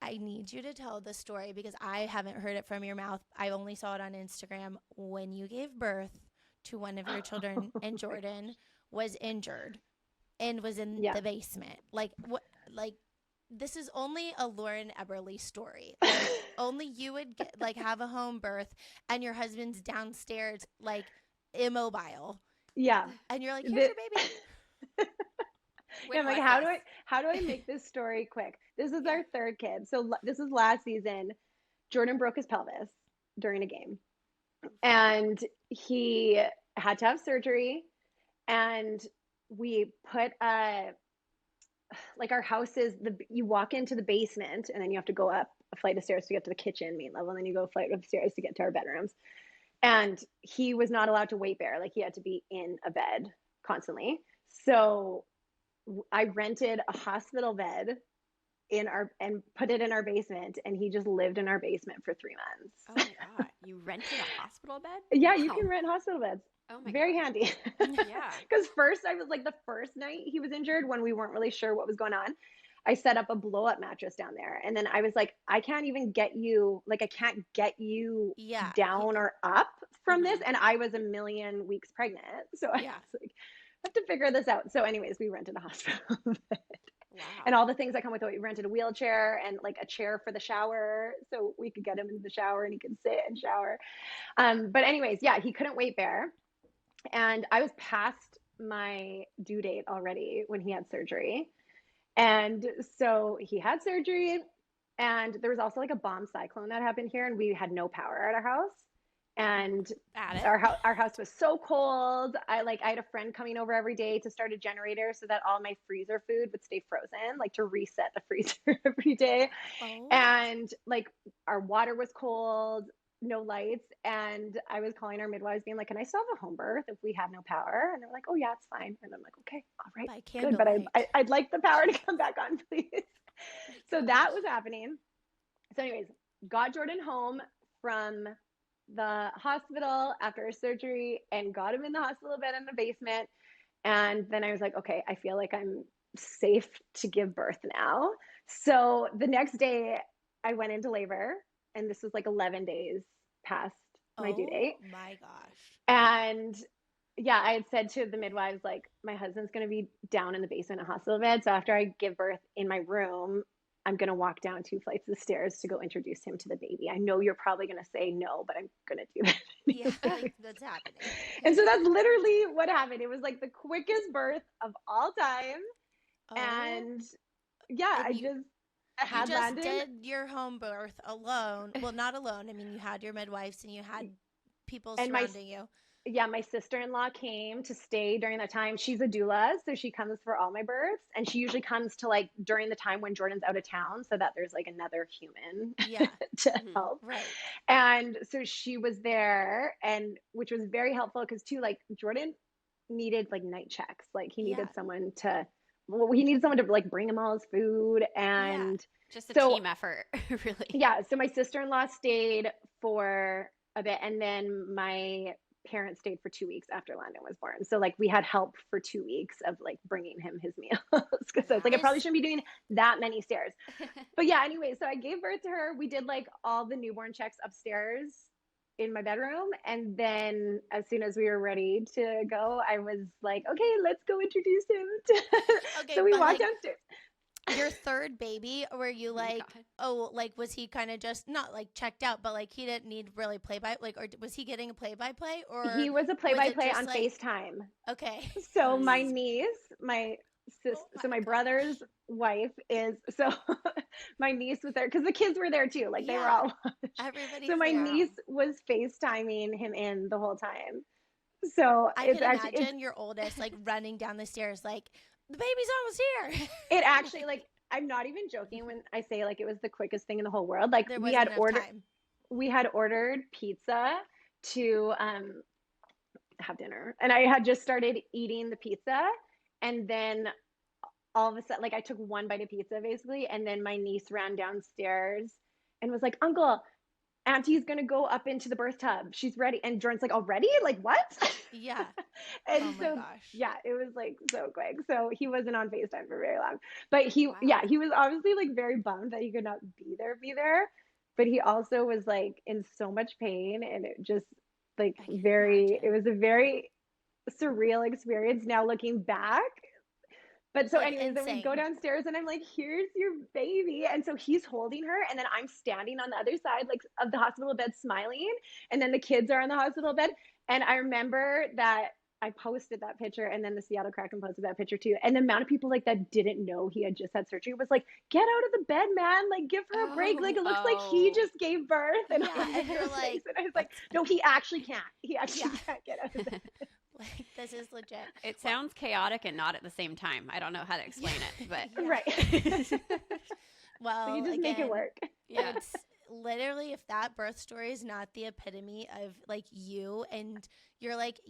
I need you to tell the story because I haven't heard it from your mouth. I only saw it on Instagram when you gave birth to one of your children, and Jordan was injured and was in the basement. Like what? Like this is only a Lauren Eberle story. Like, only you would have a home birth, and your husband's downstairs like immobile. Yeah, and you're like, here's your baby. Yeah, I'm like, how do I make this story quick? This is our third kid. So this is last season. Jordan broke his pelvis during a game, and he had to have surgery. And we put our house is you walk into the basement, and then you have to go up a flight of stairs to get to the kitchen main level, and then you go a flight of stairs to get to our bedrooms. And he was not allowed to weight bear. Like he had to be in a bed constantly. So I rented a hospital bed and put it in our basement, and he just lived in our basement for 3 months. Oh my God. You rented a hospital bed? Yeah, you can rent hospital beds. Oh my Very God. handy. Yeah. Because first I was like, the first night he was injured when we weren't really sure what was going on, I set up a blow up mattress down there. And then I was like, I can't get you down or up from this. And I was a million weeks pregnant. So I was like, I have to figure this out. So anyways, we rented a hospital bed. Wow. And all the things that come with it. We rented a wheelchair and like a chair for the shower, so we could get him into the shower and he could sit and shower. But anyways, he couldn't weight bear. And I was past my due date already when he had surgery. And so he had surgery, and there was also like a bomb cyclone that happened here, and we had no power at our house. And our house was so cold. I had a friend coming over every day to start a generator so that all my freezer food would stay frozen, like to reset the freezer every day. Oh. And like our water was cold, no lights. And I was calling our midwives being like, can I still have a home birth if we have no power? And they're like, oh yeah, it's fine. And I'm like, okay, all right, good. But I'd like the power to come back on, please. So that was happening. So anyways, got Jordan home from the hospital after his surgery and got him in the hospital bed in the basement. And then I was like, okay, I feel like I'm safe to give birth now. So the next day I went into labor, and this was like 11 days past my due date. Oh my gosh. And yeah, I had said to the midwives, like, my husband's going to be down in the basement in a hospital bed. So after I give birth in my room, I'm going to walk down 2 flights of stairs to go introduce him to the baby. I know you're probably going to say no, but I'm going to do that. Yeah, like that's happening. And so that's literally what happened. It was like the quickest birth of all time. Oh. And yeah, I just landed. Did your home birth alone. Well, not alone. I mean, you had your midwives and you had people surrounding you. Yeah, my sister-in-law came to stay during that time. She's a doula, so she comes for all my births. And she usually comes to like during the time when Jordan's out of town so that there's like another human to help. Right. And so she was there, and which was very helpful because too, like Jordan needed like night checks. Like he needed someone to like bring him all his food, and just a team effort, really. Yeah. So my sister-in-law stayed for a bit, and then my parents stayed for 2 weeks after Landon was born. So like we had help for 2 weeks of like bringing him his meals because I was like, I probably shouldn't be doing that many stairs. But yeah, anyway, so I gave birth to her. We did like all the newborn checks upstairs in my bedroom. And then as soon as we were ready to go, I was like, okay, let's go introduce him. So we walked downstairs. Your third baby, were you like, was he kind of just not like checked out, but like he didn't need really or was he getting a play-by-play, or he was a play-by-play on FaceTime? Okay. So my niece, my So my brother's wife is, so my niece was there because the kids were there too. Like they were all. Everybody's so my there. niece was FaceTiming him in the whole time. So I can imagine your oldest like running down the stairs like, the baby's almost here. It actually, like, I'm not even joking when I say like it was the quickest thing in the whole world. Like we had ordered pizza to have dinner, and I had just started eating the pizza, and then all of a sudden, like, I took one bite of pizza basically, and then my niece ran downstairs and was like, "Uncle, Auntie's gonna go up into the birth tub. She's ready." And Jordan's like, "Already? Like what?" Yeah. And oh my gosh. Yeah, it was like so quick. So he wasn't on FaceTime for very long. But he was obviously like very bummed that he could not be there. But he also was like in so much pain, and it just like it was a very surreal experience now looking back. But so, like, anyways, then we go downstairs, and I'm like, "Here's your baby," and so he's holding her, and then I'm standing on the other side, like, of the hospital bed, smiling, and then the kids are on the hospital bed. And I remember that I posted that picture, and then the Seattle Kraken posted that picture too. And the amount of people like that didn't know he had just had surgery was like, "Get out of the bed, man! Like, give her a break! Like, it looks like he just gave birth." And you're like, and I was like, "No, he actually can't. He actually can't get out of bed." Like, this is legit. It sounds chaotic and not at the same time. I don't know how to explain it, but right. Well, so you just make it work. Yeah. It's literally, if that birth story is not the epitome of like you, and you're like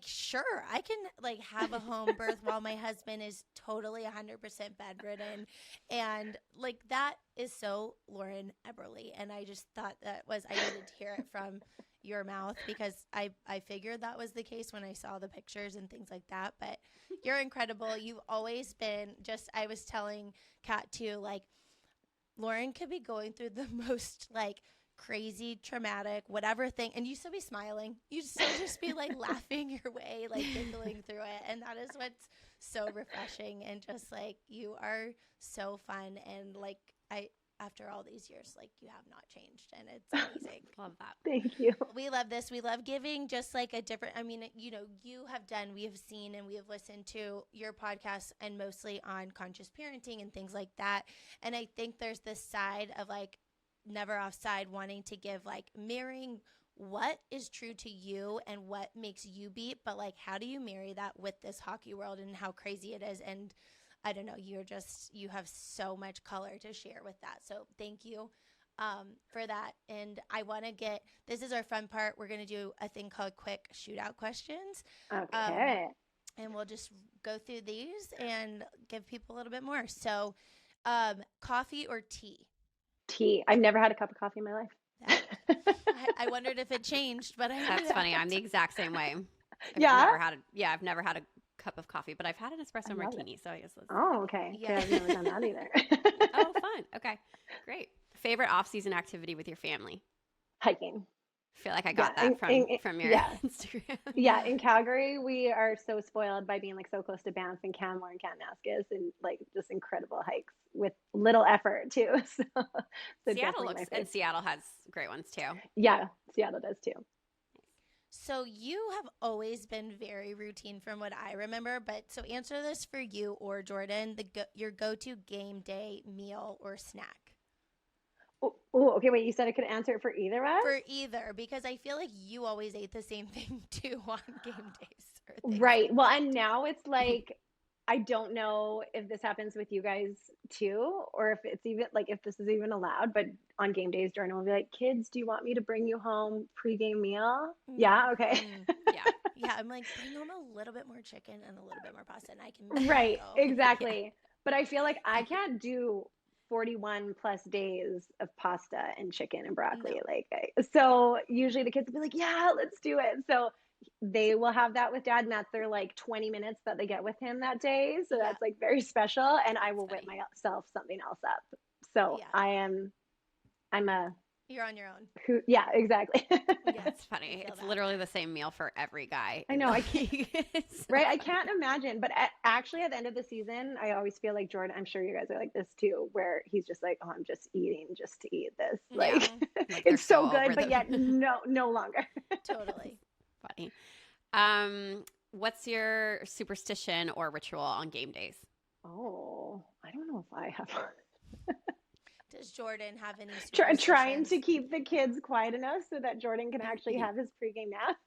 sure, I can like have a home birth while my husband is totally 100% bedridden, and like that is so Lauren Eberle. And I just thought I needed to hear it from your mouth, because I figured that was the case when I saw the pictures and things like that. But you're incredible. You've always been I was telling Kat too, like, Lauren could be going through the most like crazy, traumatic, whatever thing, and you still be smiling. You still just be like laughing your way, like giggling through it. And that is what's so refreshing. And just like, you are so fun. And like, after all these years, like, you have not changed, and it's amazing. Love that. Thank you. We love this. We love giving just like a different, I mean, you know, we have seen and we have listened to your podcast, and mostly on conscious parenting and things like that. And I think there's this side of like Never Offside wanting to give like mirroring what is true to you and what makes you beat, but like, how do you marry that with this hockey world and how crazy it is? And I don't know, you have so much color to share with that. So thank you for that. And I want to this is our fun part. We're going to do a thing called quick shootout questions. Okay. And we'll just go through these and give people a little bit more. So coffee or tea? Tea. I've never had a cup of coffee in my life. I wondered if it changed, but That's funny. I'm the exact same way. I've never had a cup of coffee, but I've had an espresso martini, so I guess okay. Yeah, I've never done that either. Oh, fun. Okay, great. Favorite off-season activity with your family? Hiking. I feel like I got that from your Instagram. Yeah, in Calgary, we are so spoiled by being like so close to Banff and Canmore and Kananaskis, and like just incredible hikes with little effort too. So Seattle has great ones too. Yeah, Seattle does too. So you have always been very routine from what I remember, but so answer this for you or Jordan, your go-to game day meal or snack. Oh, okay. Wait, you said I could answer it for either of us? For either, because I feel like you always ate the same thing too on game days. Right. Well, and now it's like, I don't know if this happens with you guys too, or if it's even like, if this is even allowed, but on game days, Jordan will be like, "Kids, do you want me to bring you home pregame meal?" Yeah. Okay. Yeah. I'm like, bring home a little bit more chicken and a little bit more pasta, and I can. Right. Exactly. Yeah. But I feel like I can't do 41 plus days of pasta and chicken and broccoli. No. So usually the kids will be like, "Yeah, let's do it." So they will have that with Dad, and that's their like 20 minutes that they get with him that day. So that's like very special. And I will whip myself something else up. So you're on your own. Yeah, exactly. Yeah, it's funny. It's literally the same meal for every guy. I know. I can't, right? I can't imagine. But actually, at the end of the season, I always feel like Jordan, I'm sure you guys are like this too, where he's just like, "Oh, I'm just eating just to eat this." Like it's so good, but yet no longer. Totally. Funny. what's your superstition or ritual on game days? Oh, I don't know if I have one. Does Jordan have any superstitions? Trying to keep the kids quiet enough so that Jordan can actually have his pregame nap.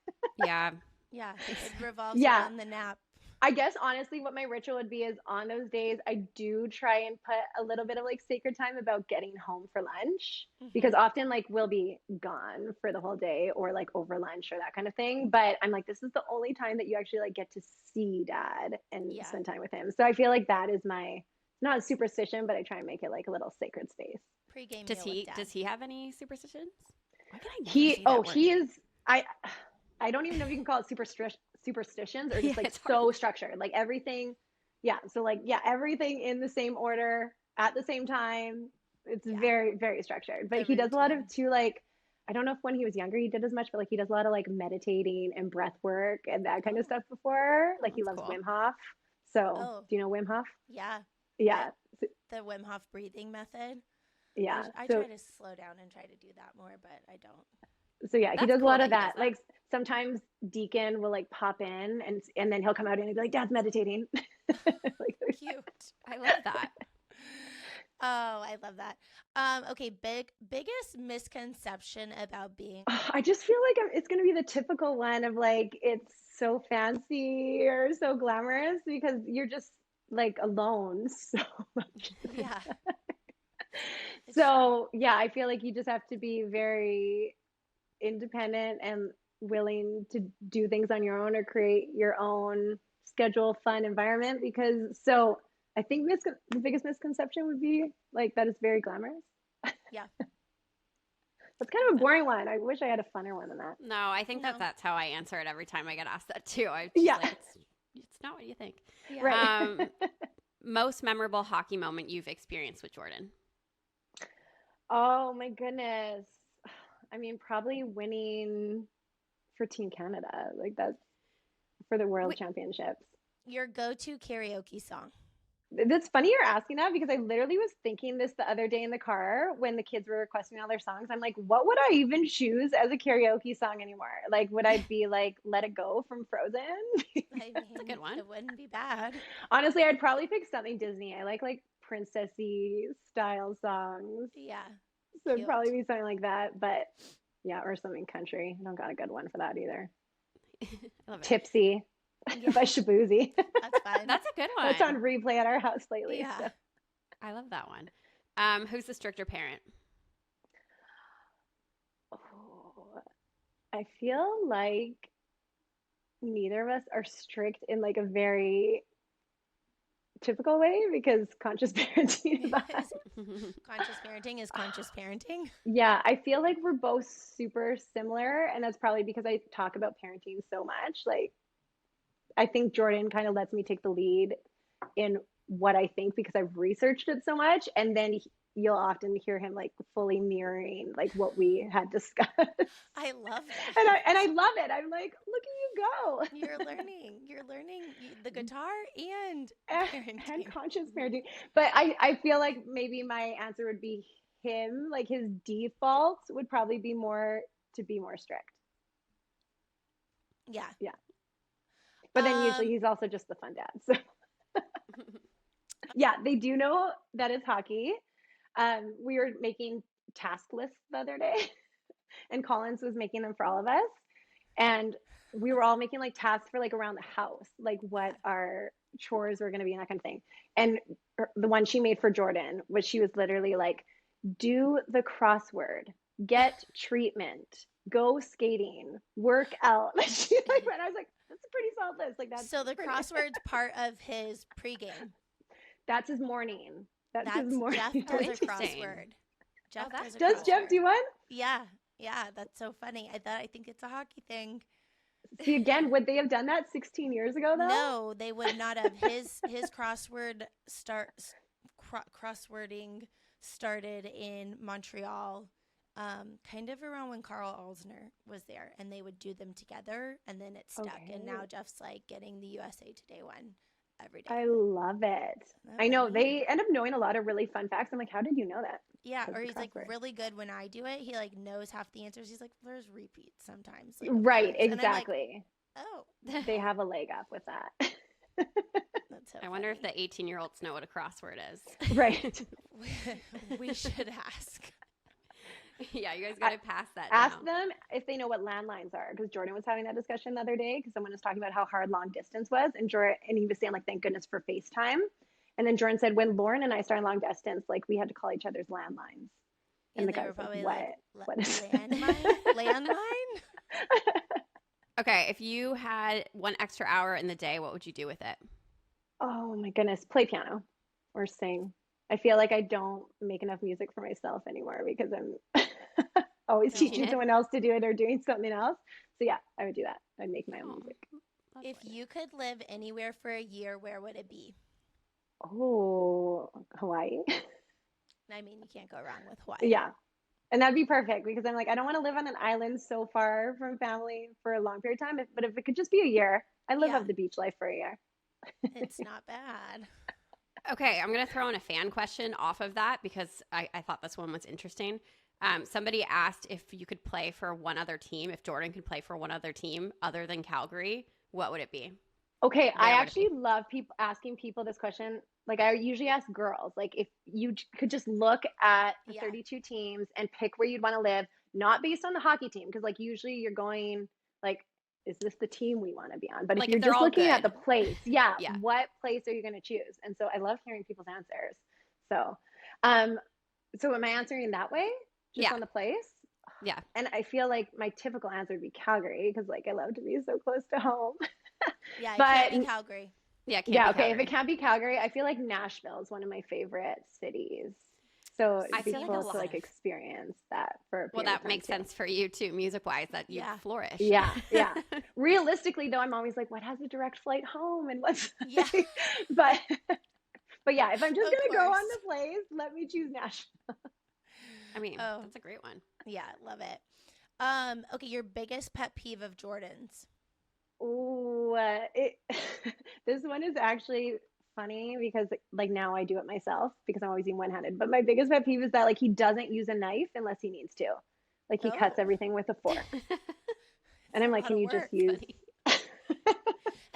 Yeah. Yeah, it revolves around the nap. I guess honestly what my ritual would be is on those days I do try and put a little bit of like sacred time about getting home for lunch, because often like we'll be gone for the whole day or like over lunch or that kind of thing, but I'm like, this is the only time that you actually like get to see dad and spend time with him. So I feel like that is my, not a superstition, but I try and make it like a little sacred space. Pre-game does he have any superstitions? He is I don't even know if you can call it superstitions or just like so structured, like everything. Yeah. So like, everything in the same order at the same time. It's very, very structured, but he does a lot of too, like, I don't know if when he was younger, he did as much, but like he does a lot of like meditating and breath work and that kind of stuff before. Like he loves Wim Hof. So do you know Wim Hof? Yeah. Yeah. The Wim Hof breathing method. Yeah. I try to slow down and try to do that more, but I don't. So he does a lot of that. Like sometimes Deacon will like pop in and then he'll come out and he'll be like, Dad's meditating. Like, cute. I love that. Oh, I love that. Okay, biggest misconception about being. I just feel like it's going to be the typical one of like, it's so fancy or so glamorous because you're just like alone so much. Yeah. So I feel like you just have to be very independent and willing to do things on your own or create your own schedule, fun environment, because I think the biggest misconception would be like that it's very glamorous. Yeah. That's kind of a boring one. I wish I had a funner one than that. No, I think that's how I answer it every time I get asked that too. I just like, it's not what you think. Yeah. Right. Most memorable hockey moment you've experienced with Jordan? Oh my goodness. I mean, probably winning for Team Canada. Like that's for the World Championships. Your go-to karaoke song? It's funny you're asking that because I literally was thinking this the other day in the car when the kids were requesting all their songs. I'm like, what would I even choose as a karaoke song anymore? Like, would I be like Let It Go from Frozen? That's a good one. It wouldn't be bad. Honestly, I'd probably pick something Disney. I like princessy style songs. Yeah. So it'd probably be something like that. But or something country. I don't got a good one for that either. I love it. Tipsy. By Shaboozey. That's fun. That's a good one. That's on replay at our house lately. Yeah. So. I love that one. Who's the stricter parent? Oh, I feel like neither of us are strict in like a very typical way because conscious parenting is that. Conscious parenting is conscious parenting. Yeah, I feel like we're both super similar, and that's probably because I talk about parenting so much. Like, I think Jordan kind of lets me take the lead in what I think because I've researched it so much, and then you'll often hear him like fully mirroring like what we had discussed. I love that. And I love it. I'm like, look at you go. You're learning the guitar and conscious parenting. But I feel like maybe my answer would be him. Like his default would probably be more strict. Yeah. Yeah. But then usually he's also just the fun dad. So yeah, they do know that it's hockey. We were making task lists the other day and Collins was making them for all of us. And we were all making like tasks for like around the house, like what our chores were going to be and that kind of thing. And the one she made for Jordan was she was literally like, do the crossword, get treatment, go skating, work out. She like went, I was like, that's a pretty solid list. Like that's so the crossword's part of his pregame. That's his morning. That's his morning. Jeff does a crossword. Does Jeff do one? Yeah. That's so funny. I think it's a hockey thing. See, again, would they have done that 16 years ago though? No, they would not have. His crossword crosswording started in Montreal. Kind of around when Carl Alsner was there, and they would do them together, and then it stuck. Okay. And now Jeff's like getting the USA Today one every day. I love it. I know they end up knowing a lot of really fun facts. I'm like, how did you know that? Yeah, or he's like really good when I do it. He like knows half the answers. He's like, there's repeats sometimes. Like, right, exactly. Oh, They have a leg up with that. that's so I wonder if funny. the 18-year-olds know what a crossword is. Right. We should ask. Yeah, you guys got to pass that Ask down. them if they know what landlines are, because Jordan was having that discussion the other day because someone was talking about how hard long distance was, and he was saying like, thank goodness for FaceTime. And then Jordan said, when Lauren and I started long distance, like we had to call each other's landlines. And the they guy were was like, probably what? like, What is landmine? Landmine? Okay, if you had 1 extra hour in the day, what would you do with it? Oh my goodness, play piano or sing. I feel like I don't make enough music for myself anymore because I'm always teaching it? someone else to do it or doing something else. So yeah, I would do that. I'd make my own Oh, music. If you could live anywhere for a year, where would it be? Oh, Hawaii. I mean, you can't go wrong with Hawaii. Yeah. And that'd be perfect because I'm like, I don't want to live on an island so far from family for a long period of time. But if it could just be a year, I live Yeah. off the beach life for a year. It's not bad. Okay, I'm going to throw in a fan question off of that because I thought this one was interesting. Somebody asked if you could play for one other team, if Jordan could play for one other team other than Calgary, what would it be? Okay, I Where would it actually love people asking people this question. Like I usually ask girls, like if you could just look at the Yeah. 32 teams and pick where you'd want to live, not based on the hockey team, because like usually you're going like, is this the team we want to be on? But Like, if you're if they're just all looking at the good. place, yeah, Yeah. what place are you going to choose? And so I love hearing people's answers. So, um, so am I answering that way, just Yeah. on the place? Yeah. And I feel like my typical answer would be Calgary because like I love to be so close to home. Yeah, it But can't be Calgary. Yeah, it can't yeah, be okay. If Calgary. it can't be Calgary, I feel like Nashville is one of my favorite cities. So I it'd be feel like cool a to lot like of- experience that for a Well, period of that time makes too. sense for you too, music-wise, that you Yeah. flourish. Yeah, yeah. Realistically, though, I'm always like, what has a direct flight home and what's Yeah. but but yeah, if I'm just Of gonna go on course. the place, let me choose Nashville. I mean, Oh. that's a great one. Yeah, love it. Okay, your biggest pet peeve of Jordan's. Ooh, this one is actually funny because like now I do it myself because I'm always being one-handed. But my biggest pet peeve is that like he doesn't use a knife unless he needs to. Like he cuts Oh. everything with a fork. And It's I'm a like, lot can of you just work. use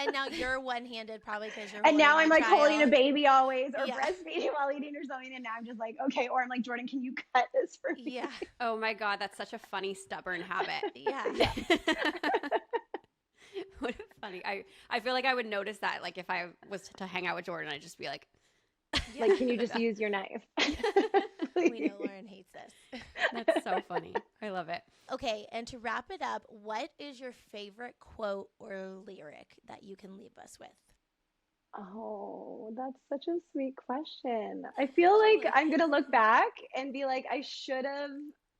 And now you're one-handed probably because you're And holding now I'm a like holding a child. baby always or Yeah. breastfeeding while eating or something. And now I'm just like, okay. Or I'm like, Jordan, can you cut this for me? Yeah. Oh my God, that's such a funny, stubborn habit. Yeah. Yeah. What a funny. I feel like I would notice that. Like if I was to hang out with Jordan, I'd just be like, Yeah. Like, can you just use your knife? We know Lauren hates this. that's so funny. I love it. Okay, and to wrap it up, what is your favorite quote or lyric that you can leave us with? Oh, that's such a sweet question. I feel like I'm gonna look back and be like, I should have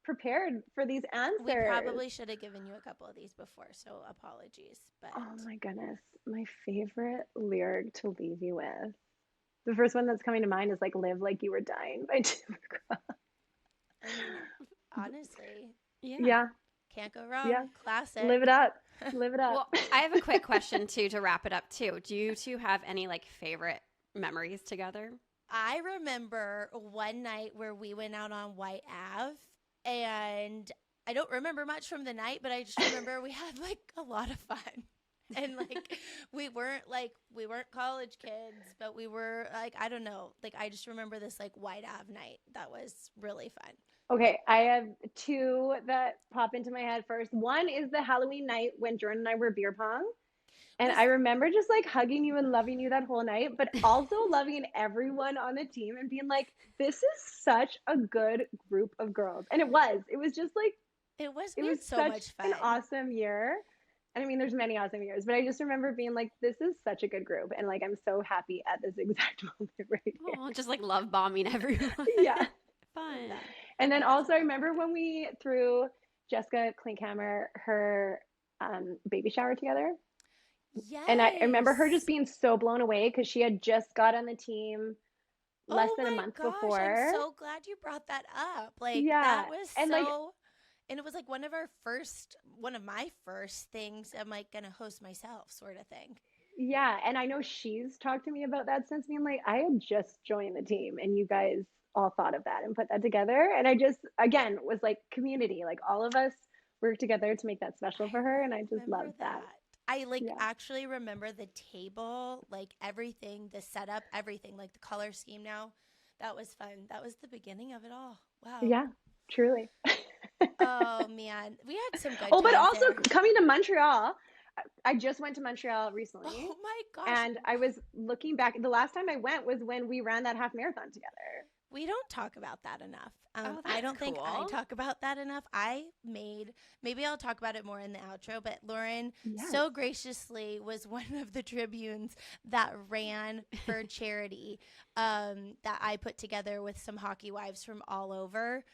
prepared for these answers. We probably should have given you a couple of these before, so apologies. But Oh my goodness. My favorite lyric to leave you with. The first one that's coming to mind is like "Live Like You Were Dying" by Tim McGraw. I mean, honestly, Yeah, can't go wrong. yeah. Classic. Live it up. Live it up. Well, I have a quick question too to wrap it up too. Do you two have any like favorite memories together? I remember one night where we went out on White Ave, and I don't remember much from the night, but I just remember we had like a lot of fun. And like we weren't college kids, but we were like, I don't know, like I just remember this like White Ave night that was really fun. Okay, I have two that pop into my head first. One is the Halloween night when Jordan and I were beer pong. And I remember just like hugging you and loving you that whole night, but also loving everyone on the team and being like, this is such a good group of girls. And it was just like, It was so such much fun. an awesome year. And I mean, there's many awesome years, but I just remember being like, this is such a good group. And like, I'm so happy at this exact moment right here. Oh, just like love bombing everyone. Yeah. Fun. And then also, I remember when we threw Jessica Klinkhammer her baby shower together. Yes. And I remember her just being so blown away because she had just got on the team less than a month before. I'm so glad you brought that up. Like Yeah, that was and, so like- and it was like one of my first things I'm like gonna host myself sort of thing. Yeah, and I know she's talked to me about that since being like, I had just joined the team and you guys all thought of that and put that together. And I just, again, was like community. Like all of us worked together to make that special for her. And I just Remember loved that. I actually remember the table, like everything, the setup, everything, like the color scheme now. That was fun. That was the beginning of it all. Wow. Yeah, truly. Oh man, we had some good Oh, but times also there. coming to Montreal, I just went to Montreal recently. Oh my gosh. And I was looking back, the last time I went was when we ran that half marathon together. We don't talk about that enough. That's I don't think I cool. talk about that enough. Maybe I'll talk about it more in the outro, but Lauren so graciously was one of the tribunes that ran for charity that I put together with some hockey wives from all over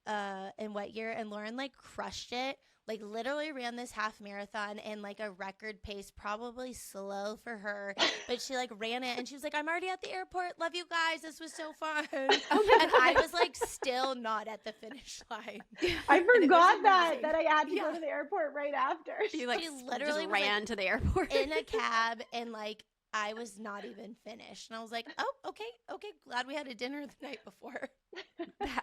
in what year. And Lauren like crushed it. Like literally ran this half marathon in like a record pace, probably slow for her, but she like ran it and she was like, I'm already at the airport. Love you guys. This was so fun. And I was like still not at the finish line. I forgot that I had to go to the airport right after. You like literally just ran to the airport in a cab and like I was not even finished. And I was like, oh, okay. Glad we had a dinner the night before. That's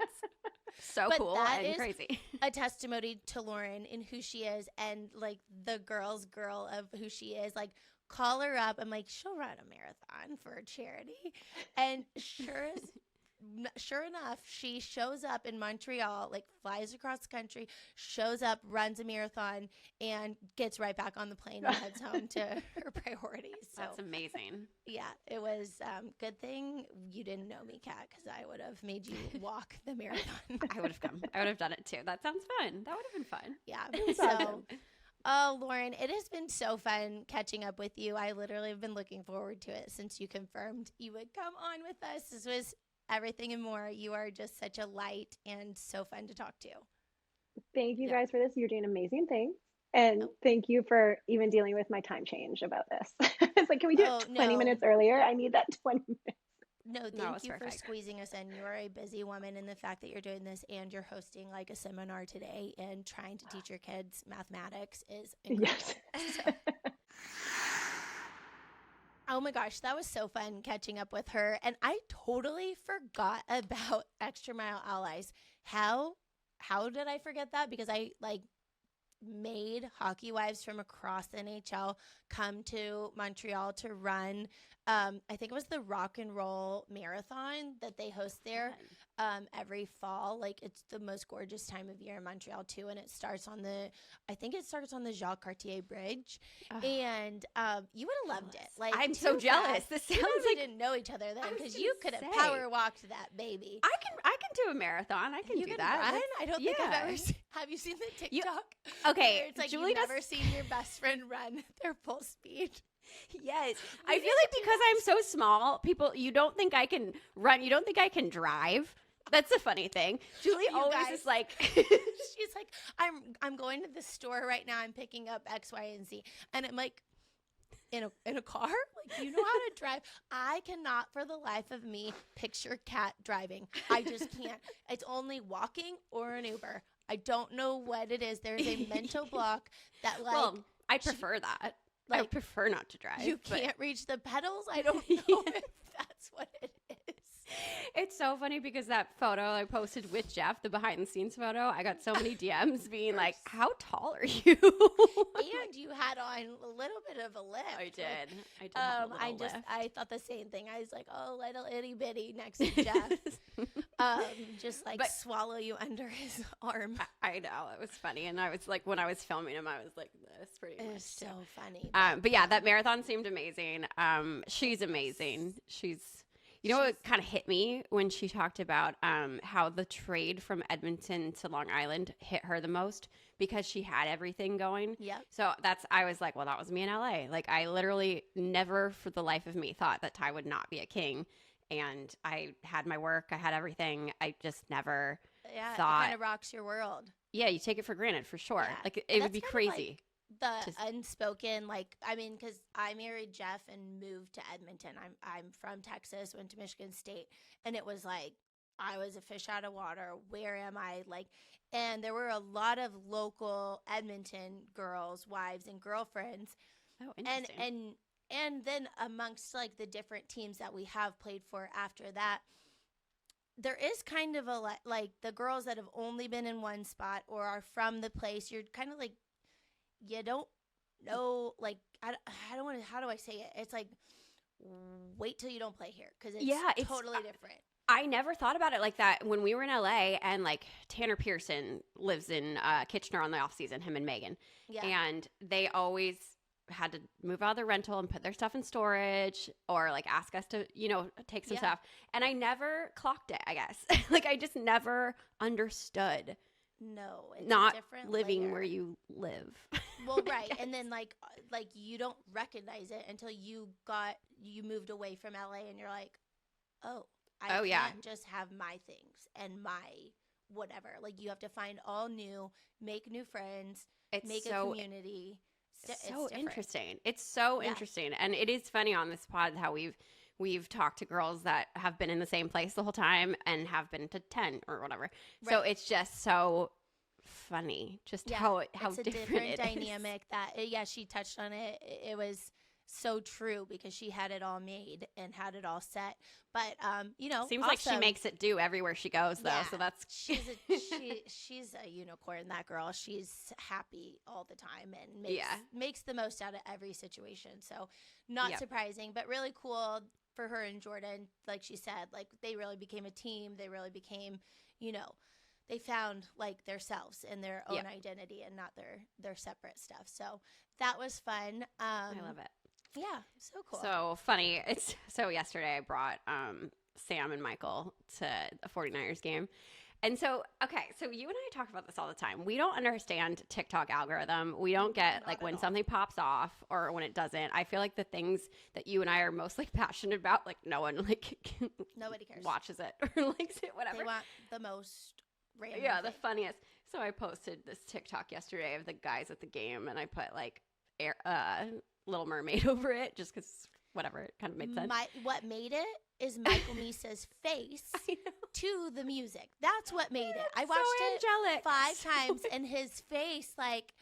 so cool and crazy. A testimony to Lauren in who she is and like the girl's girl of who she is. Like call her up. I'm like, she'll run a marathon for a charity. And sure enough, she shows up in Montreal, like flies across the country, shows up, runs a marathon, and gets right back on the plane and heads home to her priorities. So, that's amazing. Yeah, it was good thing you didn't know me, Kat, because I would have made you walk the marathon. I would have come. I would have done it too. That sounds fun. That would have been fun. Yeah. So, oh, Lauren, it has been so fun catching up with you. I literally have been looking forward to it since you confirmed you would come on with us. This was everything and more. You are just such a light and so fun to talk to. Thank you guys for this. You're doing amazing things. And thank you for even dealing with my time change about this. It's like, can we do it 20 minutes earlier? I need that 20 minutes. No, thank you for squeezing us in. You are a busy woman, and the fact that you're doing this and you're hosting like a seminar today and trying to teach your kids mathematics is incredible. Yes. So. Oh my gosh, that was so fun catching up with her. And I totally forgot about Extra Mile Allies. How did I forget that? Because I like made hockey wives from across the NHL come to Montreal to run. I think it was the Rock and Roll Marathon that they host there every fall. Like it's the most gorgeous time of year in Montreal too, and it starts on the Jacques Cartier Bridge. And you would have loved it. Like I'm so jealous. This sounds like we didn't know each other then because you could have power walked that baby. I can do a marathon. I can do that. Run? I don't think I've ever seen. Have you seen the TikTok? Okay, it's like Julie you've never seen your best friend run their full speed. Yes. I feel like because I'm so small, you don't think I can run. You don't think I can drive. That's the funny thing. Julie always is like, she's like, I'm going to the store right now. I'm picking up X, Y, and Z. And I'm like, in a car? Like, you know how to drive? I cannot for the life of me picture Kat driving. I just can't. It's only walking or an Uber. I don't know what it is. There's a mental block that like. Well, I prefer that. Like, I prefer not to drive. You can't reach the pedals? I don't know if that's what it is. It's so funny because that photo I posted with Jeff, the behind the scenes photo, I got so many DMs being like, how tall are you? And you had on a little bit of a lip. I did. Have a little lift. I thought the same thing. I was like, oh, little itty bitty next to Jeff. Just like swallow you under his arm. I know. It was funny. And I was like, when I was filming him, I was like this pretty much. It was so funny. But yeah, that marathon seemed amazing. She's amazing. You know what kind of hit me when she talked about how the trade from Edmonton to Long Island hit her the most because she had everything going. Yeah. So I was like, well, that was me in LA. Like I literally never for the life of me thought that Ty would not be a king. And I had my work. I had everything. I just never thought. It kind of rocks your world. Yeah, you take it for granted for sure. Yeah. Like it would be crazy. The unspoken, like, I mean, because I married Jeff and moved to Edmonton. I'm from Texas, went to Michigan State, and it was like I was a fish out of water. Where am I? Like, and there were a lot of local Edmonton girls, wives, and girlfriends. Oh, interesting. And then amongst like the different teams that we have played for after that, there is kind of a like the girls that have only been in one spot or are from the place. You're kind of like. You don't no, like, I don't want to, how do I say it? It's like, wait till you don't play here because it's totally different. I never thought about it like that when we were in LA, and like Tanner Pearson lives in Kitchener on the off season, him and Megan. Yeah. And they always had to move out of their rental and put their stuff in storage or like ask us to, take some stuff. And I never clocked it, I guess. Like I just never understood. No, it's not a different living layer. where you live. Well, right. And then like you don't recognize it until you moved away from LA and you're like, oh, I can't just have my things and my whatever. Like you have to find all new, make new friends, make a community. It's so interesting. It's so interesting. And it is funny on this pod how we've talked to girls that have been in the same place the whole time and have been to 10 or whatever. Right. So it's just so funny just how it's a different dynamic that she touched on it. It was so true because she had it all made and had it all set. But seems like she makes it do everywhere she goes though. So that's she's a unicorn, that girl. She's happy all the time and makes the most out of every situation. So not surprising, but really cool for her and Jordan. Like she said, like they really became a team. They really became, they found like themselves and their own identity and not their separate stuff. So that was fun. I love it. Yeah, so cool. So funny. So yesterday I brought Sam and Michael to a 49ers game. And so you and I talk about this all the time. We don't understand TikTok algorithm. We don't get like when something pops off or when it doesn't. I feel like the things that you and I are mostly passionate about, like no one nobody cares. Watches it or likes it, whatever. They want the most random thing. The funniest. So I posted this TikTok yesterday of the guys at the game and I put like Little Mermaid over it just because whatever, it kind of made sense. What made it is Michael Misa's face to the music. That's what made it. I watched it 5 times and his face like,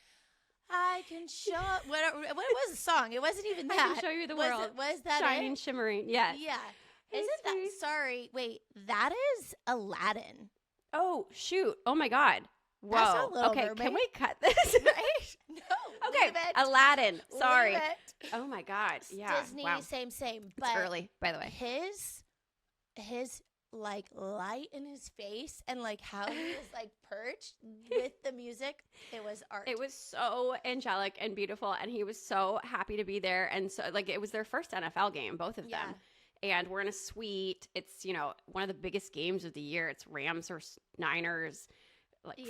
I can show what was the song? It wasn't even that. I can show you the world. Was that Shining, shimmering. Yes. Yeah. Isn't that sorry, wait, that is Aladdin. Oh shoot. Oh my God. Whoa. That's not Little okay, Mermaid. Can we cut this? Right? No. Okay. Aladdin. Sorry. Oh my God. Yeah. Disney, wow. same. But it's early, by the way. His like light in his face and like how he was like perched with the music, it was art. It was so angelic and beautiful, and he was so happy to be there. And so like it was their first NFL game, both of them. And we're in a suite. It's, one of the biggest games of the year. It's Rams or Niners.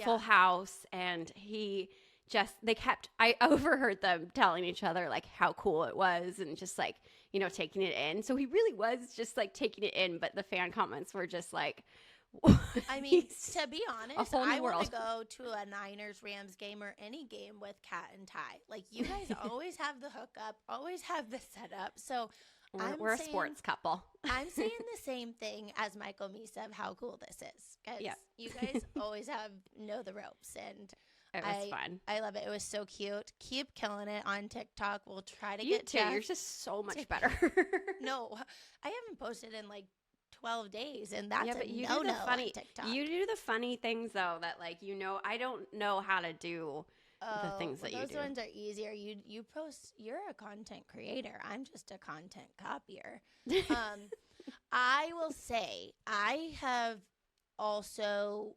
Full house, and I overheard them telling each other like how cool it was and just like taking it in. So he really was just like taking it in, but the fan comments were just like, I mean, to be honest, I want to go to a Niners Rams game or any game with Kat and Ty. Like you guys always have the hookup, always have the setup. So we're a sports couple. I'm saying the same thing as Michael Misa of how cool this is. Because you guys always know the ropes. And it was fun. I love it. It was so cute. Keep killing it on TikTok. We'll try to get to yours is so much better. No, I haven't posted in like 12 days. And that's but a no-no on TikTok. You do the funny things, though, that like, I don't know how to do the things that you do. Those ones are easier. You post. You're a content creator. I'm just a content copier. I will say I have also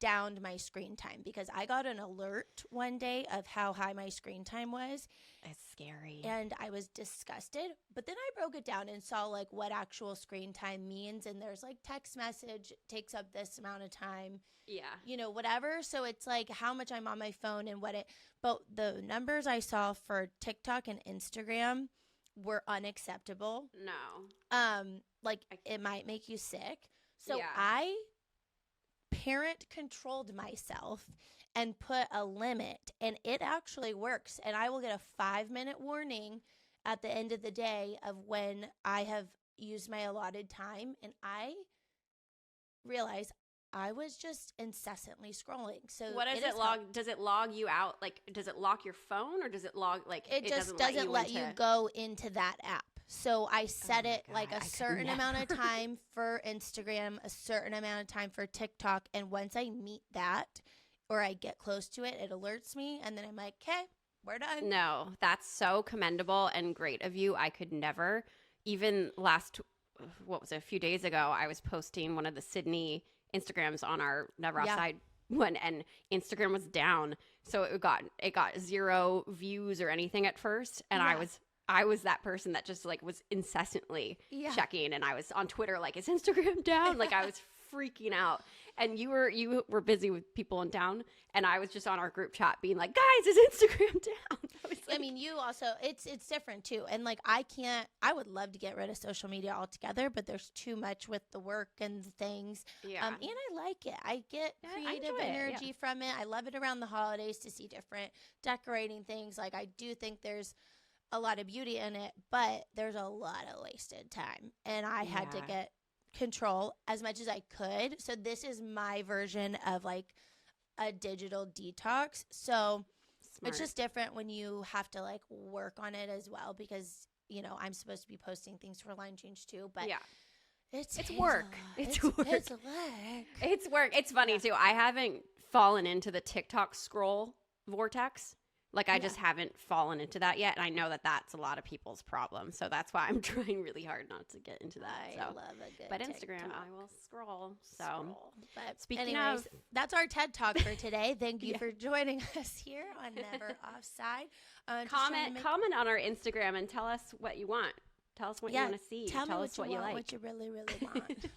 downed my screen time because I got an alert one day of how high my screen time was. It's scary. And I was disgusted. But then I broke it down and saw like what actual screen time means. And there's like text message takes up this amount of time. Yeah. Whatever. So it's like how much I'm on my phone and but the numbers I saw for TikTok and Instagram were unacceptable. No. Like it might make you sick. So I parent controlled myself and put a limit, and it actually works. And I will get a 5-minute warning at the end of the day of when I have used my allotted time. And I realize I was just incessantly scrolling. So what does it log? Does it log you out? Like, does it lock your phone, or does it log like it just doesn't let you go into that app? So I set it like a certain amount of time for Instagram, a certain amount of time for TikTok, and once I meet that or I get close to it, it alerts me, and then I'm like, okay, we're done. No, that's so commendable and great of you. I could never. Even a few days ago, I was posting one of the Sydney Instagrams on our Never Offside one, and Instagram was down. So it got 0 views or anything at first. And I was that person that just like was incessantly checking, and I was on Twitter like, is Instagram down? Like I was freaking out. And you were busy with people in town, and I was just on our group chat being like, guys, is Instagram down? I mean, you also, it's different too. And like, I would love to get rid of social media altogether, but there's too much with the work and the things. Yeah. And I like it. I get creative energy from it. I love it around the holidays to see different decorating things. Like, I do think there's a lot of beauty in it, but there's a lot of wasted time. And I had to get control as much as I could. So this is my version of like a digital detox. So it's just different when you have to like work on it as well, because I'm supposed to be posting things for Line Change too, but it's work. It's work. It's work. It's work. It's funny too. I haven't fallen into the TikTok scroll vortex. Like, I just haven't fallen into that yet. And I know that that's a lot of people's problem. So that's why I'm trying really hard not to get into that. I love a good But TikTok. Instagram, I will scroll. So, But speaking of, that's our TED Talk for today. Thank you for joining us here on Never Offside. Comment on our Instagram and tell us what you want. Tell us what you want to see. Tell us what you like. What you really, really want.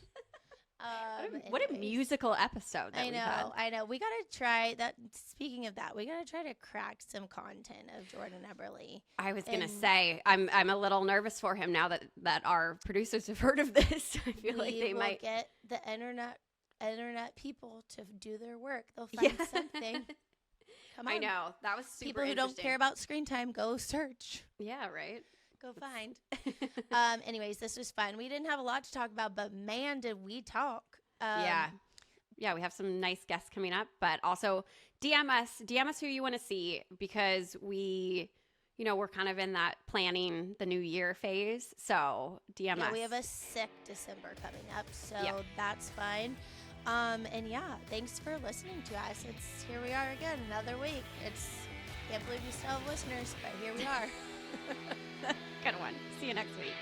What a musical episode that I know. We got to try that. Speaking of that, we got to try to crack some content of Jordan Eberle. I was going to say, I'm a little nervous for him now that our producers have heard of this. I feel like they might get the internet people to do their work. They'll find something. Come on. I know. That was super People who don't care about screen time, go search. Yeah, right. Go find. Anyways, this was fun. We didn't have a lot to talk about, but man, did we talk. Yeah, we have some nice guests coming up, but also DM us who you want to see, because we're kind of in that planning the new year phase. So DM us. We have a sick December coming up, so that's fun. And thanks for listening to us. Here we are again, another week. Can't believe we still have listeners, but here we are. Good one. See you next week.